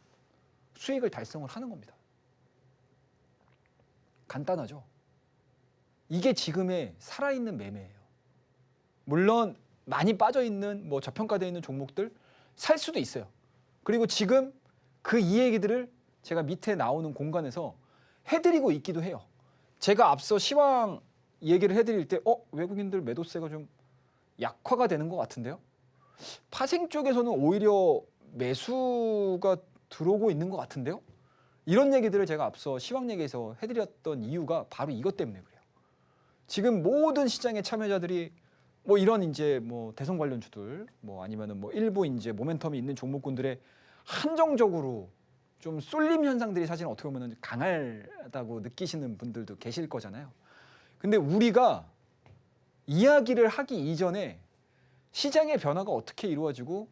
수익을 달성을 하는 겁니다. 간단하죠? 이게 지금의 살아있는 매매예요. 물론 많이 빠져있는 뭐 저평가되어 있는 종목들 살 수도 있어요. 그리고 지금 그 이 얘기들을 제가 밑에 나오는 공간에서 해드리고 있기도 해요. 제가 앞서 시황 얘기를 해드릴 때 외국인들 매도세가 좀 약화가 되는 것 같은데요. 파생 쪽에서는 오히려 매수가 들어오고 있는 것 같은데요. 이런 얘기들을 제가 앞서 시황 얘기에서 해드렸던 이유가 바로 이것 때문에 그래요. 지금 모든 시장의 참여자들이 뭐 이런 이제 뭐 대선 관련주들 뭐 아니면은 뭐 일부 이제 모멘텀이 있는 종목군들의 한정적으로 좀 쏠림 현상들이 사실 어떻게 보면 강하다고 느끼시는 분들도 계실 거잖아요. 근데 우리가 이야기를 하기 이전에 시장의 변화가 어떻게 이루어지고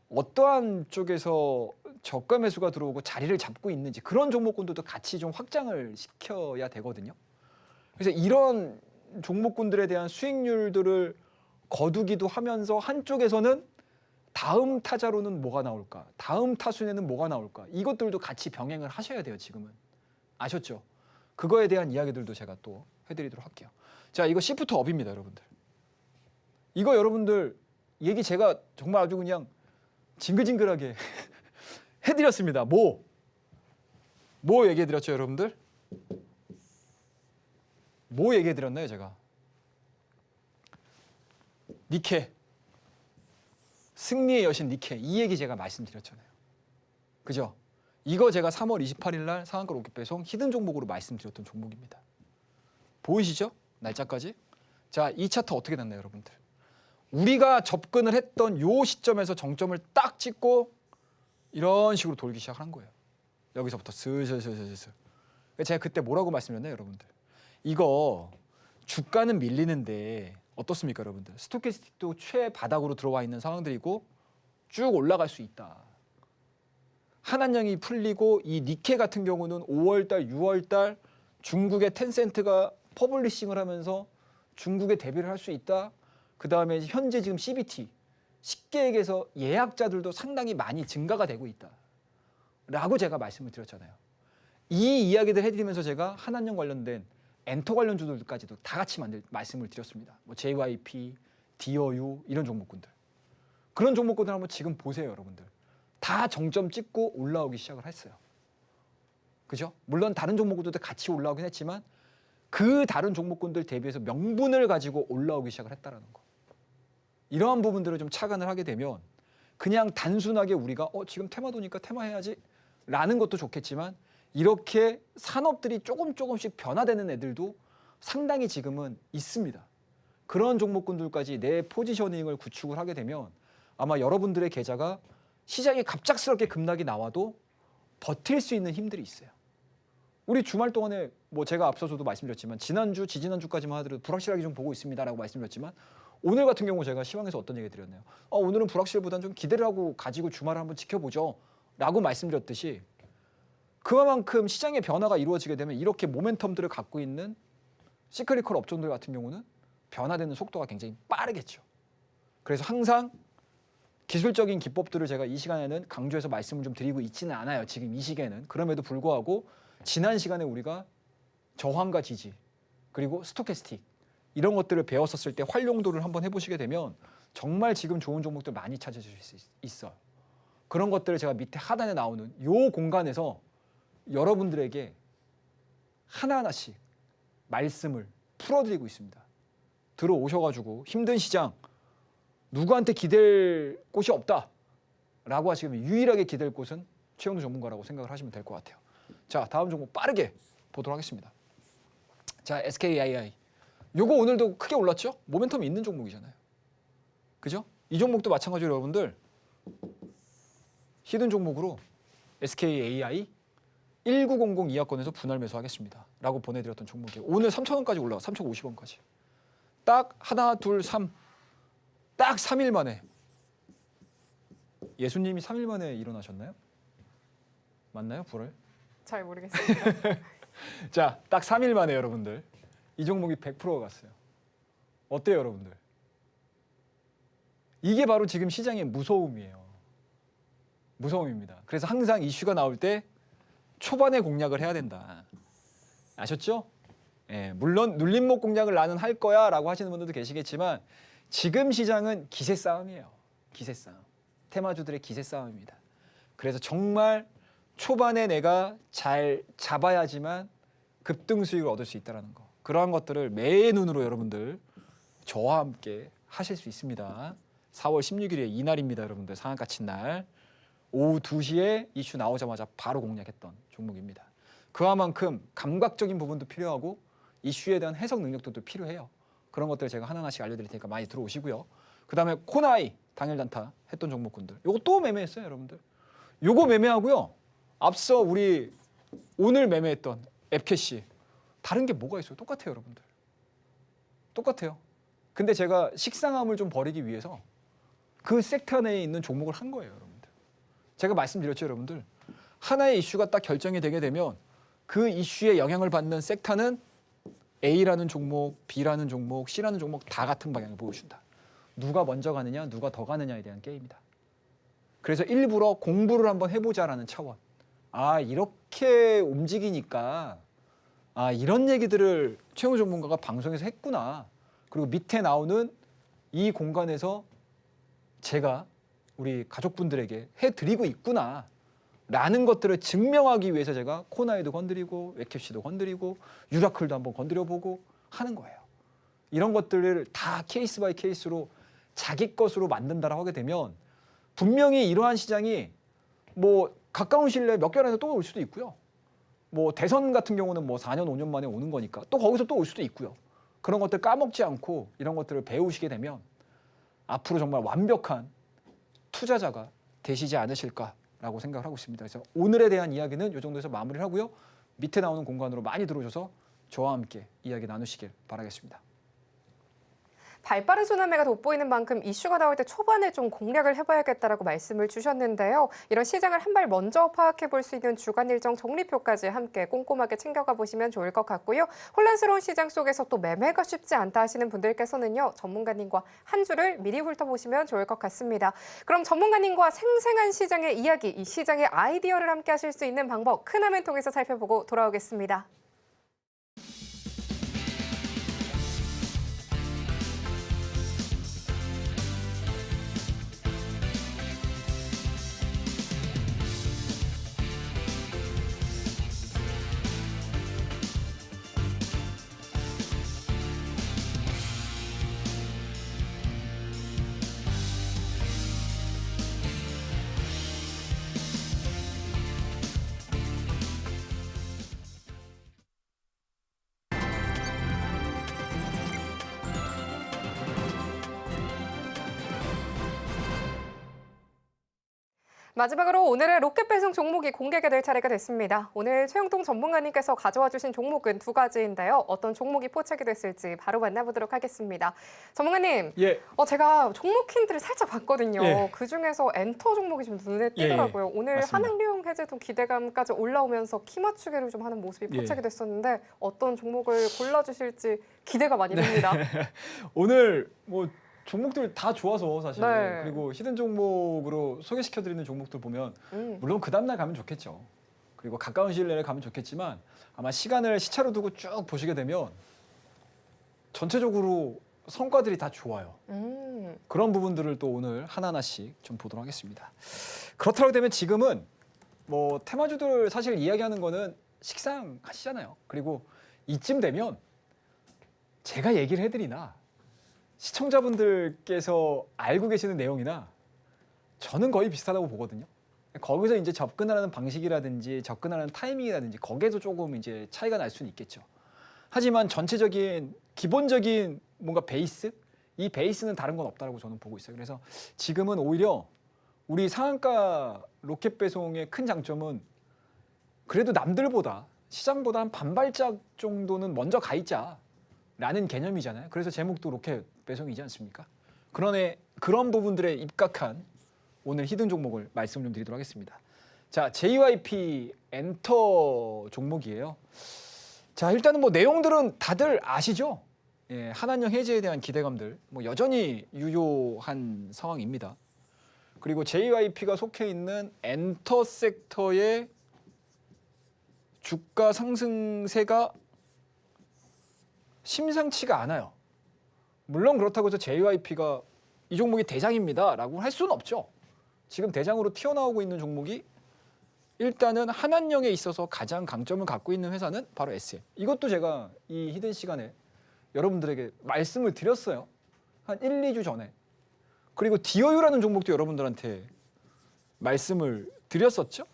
어떠한 쪽에서 저가 매수가 들어오고 자리를 잡고 있는지 그런 종목군들도 같이 좀 확장을 시켜야 되거든요. 그래서 이런 종목군들에 대한 수익률들을 거두기도 하면서 한쪽에서는 다음 타자로는 뭐가 나올까? 다음 타순에는 뭐가 나올까? 이것들도 같이 병행을 하셔야 돼요, 지금은. 아셨죠? 그거에 대한 이야기들도 제가 또 해드리도록 할게요. 자, 이거 시프트 업입니다, 여러분들. 이거 여러분들 얘기 제가 정말 아주 그냥 징글징글하게 해드렸습니다. 뭐 얘기해드렸죠, 여러분들? 뭐 얘기해드렸나요, 제가? 니케. 승리의 여신 니케. 이 얘기 제가 말씀드렸잖아요. 그죠? 이거 제가 3월 28일 날 상한가 로켓 배송 히든 종목으로 말씀드렸던 종목입니다. 보이시죠? 날짜까지. 자, 이 차트 어떻게 났나요, 여러분들? 우리가 접근을 했던 요 시점에서 정점을 딱 찍고 이런 식으로 돌기 시작한 거예요. 여기서부터 슬슬슬슬슬. 제가 그때 뭐라고 말씀드렸나요, 여러분들? 이거 주가는 밀리는데 어떻습니까, 여러분들? 스토캐스틱도 최바닥으로 들어와 있는 상황들이고 쭉 올라갈 수 있다. 한한령이 풀리고 이 니케 같은 경우는 5월달, 6월달 중국의 텐센트가 퍼블리싱을 하면서 중국에 데뷔를 할 수 있다. 그 다음에 현재 지금 CBT, 식계획에서 예약자들도 상당히 많이 증가가 되고 있다. 라고 제가 말씀을 드렸잖아요. 이 이야기들 해드리면서 제가 한한령 관련된 엔터 관련주들까지도 다 같이 말씀을 드렸습니다. 뭐 JYP, DOU 이런 종목군들. 그런 종목군들 한번 지금 보세요, 여러분들. 다 정점 찍고 올라오기 시작을 했어요. 그죠? 물론 다른 종목군들도 같이 올라오긴 했지만 그 다른 종목군들 대비해서 명분을 가지고 올라오기 시작을 했다는 거. 이러한 부분들을 좀 착안을 하게 되면 그냥 단순하게 우리가 지금 테마 도니까 테마 해야지 라는 것도 좋겠지만 이렇게 산업들이 조금씩 변화되는 애들도 상당히 지금은 있습니다. 그런 종목군들까지 내 포지셔닝을 구축을 하게 되면 아마 여러분들의 계좌가 시장에 갑작스럽게 급락이 나와도 버틸 수 있는 힘들이 있어요. 우리 주말 동안에 뭐 제가 앞서서도 말씀드렸지만 지난주, 지지난주까지만 하더라도 불확실하게 좀 보고 있습니다라고 말씀드렸지만 오늘 같은 경우 제가 시황에서 어떤 얘기 드렸나요? 오늘은 불확실보다는 좀 기대를 하고 가지고 주말을 한번 지켜보죠 라고 말씀드렸듯이 그만큼 시장의 변화가 이루어지게 되면 이렇게 모멘텀들을 갖고 있는 시크리컬 업종들 같은 경우는 변화되는 속도가 굉장히 빠르겠죠. 그래서 항상 기술적인 기법들을 제가 이 시간에는 강조해서 말씀을 좀 드리고 있지는 않아요. 지금 이 시기에는. 그럼에도 불구하고 지난 시간에 우리가 저항과 지지 그리고 스토캐스틱 이런 것들을 배웠었을 때 활용도를 한번 해보시게 되면 정말 지금 좋은 종목들 많이 찾으실 수 있어요. 그런 것들을 제가 밑에 하단에 나오는 요 공간에서 여러분들에게 하나하나씩 말씀을 풀어드리고 있습니다. 들어오셔가지고 힘든 시장 누구한테 기댈 곳이 없다라고 하시면 유일하게 기댈 곳은 최영두 전문가라고 생각을 하시면 될 것 같아요. 자, 다음 종목 빠르게 보도록 하겠습니다. 자, SKII. 요거 오늘도 크게 올랐죠? 모멘텀이 있는 종목이잖아요. 그죠? 이 종목도 마찬가지로 여러분들 히든 종목으로 SKAI 1900 이하권에서 분할 매수하겠습니다. 라고 보내드렸던 종목이에요. 오늘 3,000원까지 올라가 3,050원까지. 딱 하나, 둘, 3. 딱 3일 만에. 예수님이 3일 만에 일어나셨나요? 맞나요? 불을? 잘 모르겠습니다. 자, 딱 3일 만에 여러분들. 이 종목이 100%가 갔어요. 어때요, 여러분들? 이게 바로 지금 시장의 무서움이에요. 무서움입니다. 그래서 항상 이슈가 나올 때 초반에 공략을 해야 된다. 아셨죠? 예, 물론 눌림목 공략을 나는 할 거야 라고 하시는 분들도 계시겠지만 지금 시장은 기세 싸움이에요. 기세 싸움. 테마주들의 기세 싸움입니다. 그래서 정말 초반에 내가 잘 잡아야지만 급등 수익을 얻을 수 있다는 거. 그러한 것들을 매의 눈으로 여러분들 저와 함께 하실 수 있습니다. 4월 16일에 이날입니다. 여러분들 상한가 친 날. 오후 2시에 이슈 나오자마자 바로 공략했던 종목입니다. 그와만큼 감각적인 부분도 필요하고 이슈에 대한 해석 능력도 필요해요. 그런 것들 제가 하나하나씩 알려드릴 테니까 많이 들어오시고요. 그다음에 코나이 당일 단타 했던 종목군들 요거 또 매매했어요, 여러분들. 요거 매매하고요. 앞서 우리 오늘 매매했던 앱캐시 다른 게 뭐가 있어요? 똑같아요, 여러분들. 똑같아요. 근데 제가 식상함을 좀 버리기 위해서 그 섹터 내에 있는 종목을 한 거예요, 여러분들. 제가 말씀드렸죠, 여러분들. 하나의 이슈가 딱 결정이 되게 되면 그 이슈에 영향을 받는 섹터는 A라는 종목, B라는 종목, C라는 종목 다 같은 방향을 보여준다. 누가 먼저 가느냐, 누가 더 가느냐에 대한 게임이다. 그래서 일부러 공부를 한번 해보자라는 차원. 아, 이렇게 움직이니까 이런 얘기들을 최영우 전문가가 방송에서 했구나. 그리고 밑에 나오는 이 공간에서 제가 우리 가족분들에게 해드리고 있구나 라는 것들을 증명하기 위해서 제가 코나이도 건드리고 웹캡시도 건드리고 유라클도 한번 건드려보고 하는 거예요. 이런 것들을 다 케이스 바이 케이스로 자기 것으로 만든다라고 하게 되면 분명히 이러한 시장이 뭐 가까운 시일 내에 몇 개월 안에 또 올 수도 있고요. 뭐 대선 같은 경우는 뭐 4년 5년 만에 오는 거니까 또 거기서 또 올 수도 있고요. 그런 것들 까먹지 않고 이런 것들을 배우시게 되면 앞으로 정말 완벽한 투자자가 되시지 않으실까라고 생각을 하고 있습니다. 그래서 오늘에 대한 이야기는 이 정도에서 마무리를 하고요. 밑에 나오는 공간으로 많이 들어오셔서 저와 함께 이야기 나누시길 바라겠습니다. 발빠른 순환매가 돋보이는 만큼 이슈가 나올 때 초반에 좀 공략을 해봐야겠다라고 말씀을 주셨는데요. 이런 시장을 한 발 먼저 파악해 볼 수 있는 주간 일정 정리표까지 함께 꼼꼼하게 챙겨가 보시면 좋을 것 같고요. 혼란스러운 시장 속에서 또 매매가 쉽지 않다 하시는 분들께서는요. 전문가님과 한 주를 미리 훑어보시면 좋을 것 같습니다. 그럼 전문가님과 생생한 시장의 이야기, 이 시장의 아이디어를 함께 하실 수 있는 방법 큰 화면 통해서 살펴보고 돌아오겠습니다. 마지막으로 오늘의 로켓 배송 종목이 공개가 될 차례가 됐습니다. 오늘 최영동 전문가님께서 가져와 주신 종목은 두 가지인데요. 어떤 종목이 포착이 됐을지 바로 만나보도록 하겠습니다. 전문가님, 예. 제가 종목 힌트를 살짝 봤거든요. 예. 그중에서 엔터 종목이 좀 눈에 띄더라고요. 오늘 맞습니다. 한학리용 해제도 기대감까지 올라오면서 키 맞추기를 좀 하는 모습이 포착이 됐었는데 어떤 종목을 골라주실지 기대가 많이 됩니다. 오늘 뭐 종목들 다 좋아서 사실 네. 그리고 히든 종목으로 소개시켜드리는 종목들 보면 물론 그 다음날 가면 좋겠죠. 그리고 가까운 시일 내에 가면 좋겠지만 아마 시간을 시차로 두고 쭉 보시게 되면 전체적으로 성과들이 다 좋아요. 그런 부분들을 또 오늘 하나하나씩 좀 보도록 하겠습니다. 그렇다고 되면 지금은 뭐 테마주들 사실 이야기하는 거는 식상하시잖아요. 그리고 이쯤 되면 제가 얘기를 해드리나 시청자분들께서 알고 계시는 내용이나 저는 거의 비슷하다고 보거든요. 거기서 이제 접근하는 방식이라든지 접근하는 타이밍이라든지 거기에도 조금 이제 차이가 날 수는 있겠죠. 하지만 전체적인 기본적인 뭔가 베이스? 이 베이스는 다른 건 없다고 저는 보고 있어요. 그래서 지금은 오히려 우리 상한가 로켓 배송의 큰 장점은 그래도 남들보다 시장보다 한 반발짝 정도는 먼저 가 있자라는 개념이잖아요. 그래서 제목도 로켓 배송이지 않습니까? 그런 부분들에 입각한 오늘 히든 종목을 말씀을 좀 드리도록 하겠습니다. 자, JYP 엔터 종목이에요. 자, 일단은 뭐 내용들은 다들 아시죠? 예, 한한령 해제에 대한 기대감들 뭐 여전히 유효한 상황입니다. 그리고 JYP가 속해 있는 엔터 섹터의 주가 상승세가 심상치가 않아요. 물론 그렇다고 해서 JYP가 이 종목이 대장입니다라고 할 수는 없죠. 지금 대장으로 튀어나오고 있는 종목이 일단은 한한령에 있어서 가장 강점을 갖고 있는 회사는 바로 SM. 이것도 제가 이 히든 시간에 여러분들에게 말씀을 드렸어요. 한 1, 2주 전에. 그리고 디어유라는 종목도 여러분들한테 말씀을 드렸었죠.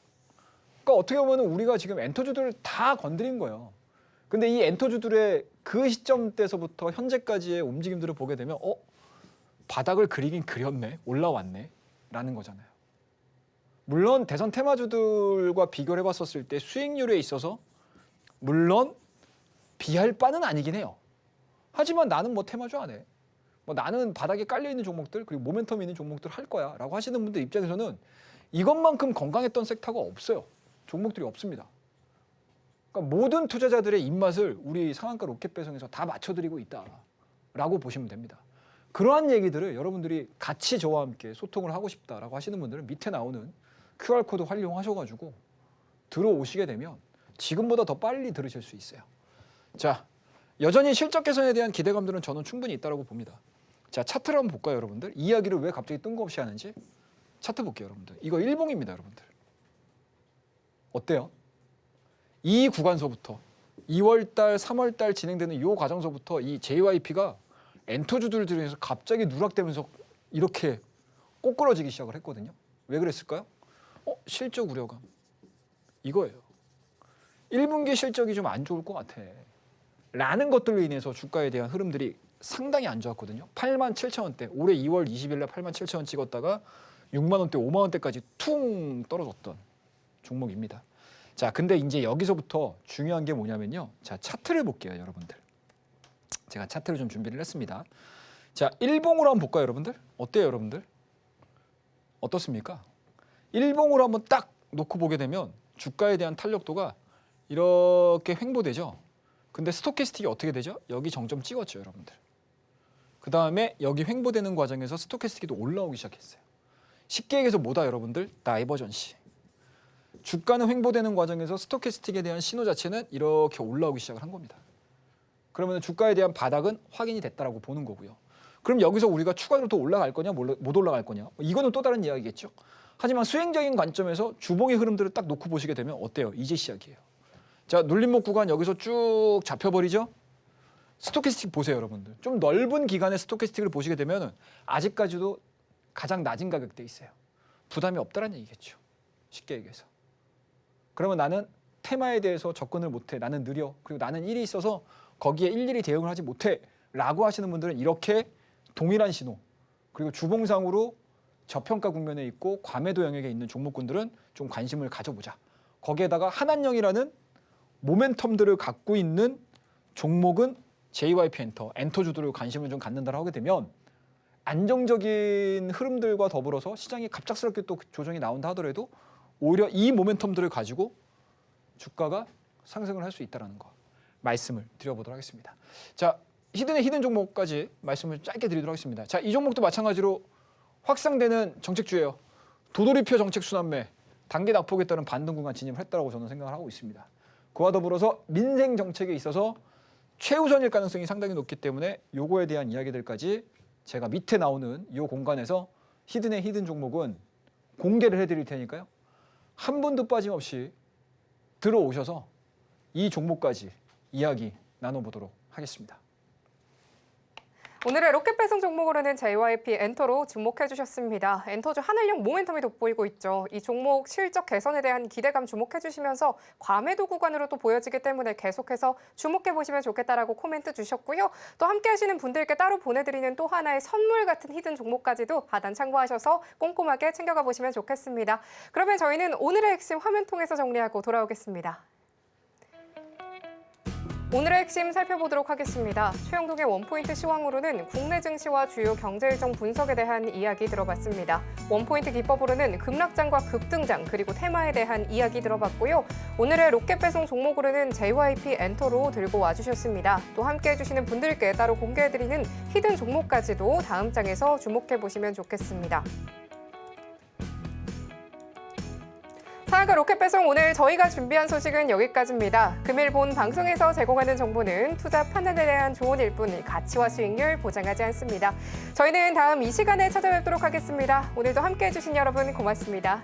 그러니까 어떻게 보면 우리가 지금 엔터주들을 다 건드린 거예요. 근데 이 엔터주들의 그 시점대서부터 현재까지의 움직임들을 보게 되면 바닥을 그리긴 그렸네, 올라왔네 라는 거잖아요. 물론 대선 테마주들과 비교를 해봤었을 때 수익률에 있어서 물론 비할 바는 아니긴 해요. 하지만 나는 뭐 테마주 안 해. 뭐 나는 바닥에 깔려있는 종목들 그리고 모멘텀 있는 종목들 할 거야 라고 하시는 분들 입장에서는 이것만큼 건강했던 섹터가 없어요. 종목들이 없습니다. 그러니까 모든 투자자들의 입맛을 우리 상한가 로켓 배송에서 다 맞춰드리고 있다라고 보시면 됩니다. 그러한 얘기들을 여러분들이 같이 저와 함께 소통을 하고 싶다라고 하시는 분들은 밑에 나오는 QR코드 활용하셔가지고 들어오시게 되면 지금보다 더 빨리 들으실 수 있어요. 자, 여전히 실적 개선에 대한 기대감들은 저는 충분히 있다고 봅니다. 자, 차트를 한번 볼까요, 여러분들? 이야기를 왜 갑자기 뜬금없이 하는지 차트 볼게요, 여러분들. 이거 일봉입니다, 여러분들. 어때요? 이 구간서부터 2월달, 3월달 진행되는 이 과정서부터 이 JYP가 엔터주들 중에서 갑자기 누락되면서 이렇게 꼬꾸러지기 시작을 했거든요. 왜 그랬을까요? 실적 우려감. 이거예요. 1분기 실적이 좀 안 좋을 것 같아. 라는 것들로 인해서 주가에 대한 흐름들이 상당히 안 좋았거든요. 87,000원대. 올해 2월 20일 날 87,000원 찍었다가 6만 원대, 5만 원대까지 퉁 떨어졌던 종목입니다. 자, 근데 이제 여기서부터 중요한 게 뭐냐면요. 자, 차트를 볼게요, 여러분들. 제가 차트를 좀 준비를 했습니다. 자, 일봉으로 한번 볼까요, 여러분들? 어때요, 여러분들? 어떻습니까? 일봉으로 한번 딱 놓고 보게 되면 주가에 대한 탄력도가 이렇게 횡보되죠. 근데 스토캐스틱이 어떻게 되죠? 여기 정점 찍었죠, 여러분들. 그 다음에 여기 횡보되는 과정에서 스토캐스틱이 또 올라오기 시작했어요. 쉽게 얘기해서 뭐다, 여러분들? 다이버전시. 주가는 횡보되는 과정에서 스토캐스틱에 대한 신호 자체는 이렇게 올라오기 시작을 한 겁니다. 그러면 주가에 대한 바닥은 확인이 됐다라고 보는 거고요. 그럼 여기서 우리가 추가로 더 올라갈 거냐, 못 올라갈 거냐? 이거는 또 다른 이야기겠죠. 하지만 수행적인 관점에서 주봉의 흐름들을 딱 놓고 보시게 되면 어때요? 이제 시작이에요. 자, 눌림목 구간 여기서 쭉 잡혀버리죠? 스토캐스틱 보세요, 여러분들. 좀 넓은 기간의 스토캐스틱을 보시게 되면 아직까지도 가장 낮은 가격대에 있어요. 부담이 없다는 얘기겠죠. 쉽게 얘기해서. 그러면 나는 테마에 대해서 접근을 못해. 나는 느려. 그리고 나는 일이 있어서 거기에 일일이 대응을 하지 못해. 라고 하시는 분들은 이렇게 동일한 신호 그리고 주봉상으로 저평가 국면에 있고 과매도 영역에 있는 종목군들은 좀 관심을 가져보자. 거기에다가 한한령이라는 모멘텀들을 갖고 있는 종목은 JYP 엔터주들을 관심을 좀 갖는다라고 하게 되면 안정적인 흐름들과 더불어서 시장이 갑작스럽게 또 조정이 나온다 하더라도 오히려 이 모멘텀들을 가지고 주가가 상승을 할 수 있다는 거 말씀을 드려보도록 하겠습니다. 자, 히든의 히든 종목까지 말씀을 짧게 드리도록 하겠습니다. 자, 이 종목도 마찬가지로 확산되는 정책주예요. 도돌이표 정책 순환매, 단기 낙폭에 따른 반등 구간 진입을 했다고 저는 생각을 하고 있습니다. 그와 더불어서 민생 정책에 있어서 최우선일 가능성이 상당히 높기 때문에 요거에 대한 이야기들까지 제가 밑에 나오는 이 공간에서 히든의 히든 종목은 공개를 해드릴 테니까요. 한 분도 빠짐없이 들어오셔서 이 종목까지 이야기 나눠보도록 하겠습니다. 오늘의 로켓 배송 종목으로는 JYP 엔터로 주목해 주셨습니다. 엔터주 하늘용 모멘텀이 돋보이고 있죠. 이 종목 실적 개선에 대한 기대감 주목해 주시면서 과매도 구간으로 또 보여지기 때문에 계속해서 주목해 보시면 좋겠다라고 코멘트 주셨고요. 또 함께 하시는 분들께 따로 보내드리는 또 하나의 선물 같은 히든 종목까지도 하단 참고하셔서 꼼꼼하게 챙겨가 보시면 좋겠습니다. 그러면 저희는 오늘의 핵심 화면 통해서 정리하고 돌아오겠습니다. 오늘의 핵심 살펴보도록 하겠습니다. 최영동의 원포인트 시황으로는 국내 증시와 주요 경제 일정 분석에 대한 이야기 들어봤습니다. 원포인트 기법으로는 급락장과 급등장 그리고 테마에 대한 이야기 들어봤고요. 오늘의 로켓 배송 종목으로는 JYP 엔터로 들고 와주셨습니다. 또 함께해 주시는 분들께 따로 공개해드리는 히든 종목까지도 다음 장에서 주목해 보시면 좋겠습니다. 상한가 로켓 배송 오늘 저희가 준비한 소식은 여기까지입니다. 금일 본 방송에서 제공하는 정보는 투자 판단에 대한 조언일 뿐 가치와 수익률 보장하지 않습니다. 저희는 다음 이 시간에 찾아뵙도록 하겠습니다. 오늘도 함께해 주신 여러분 고맙습니다.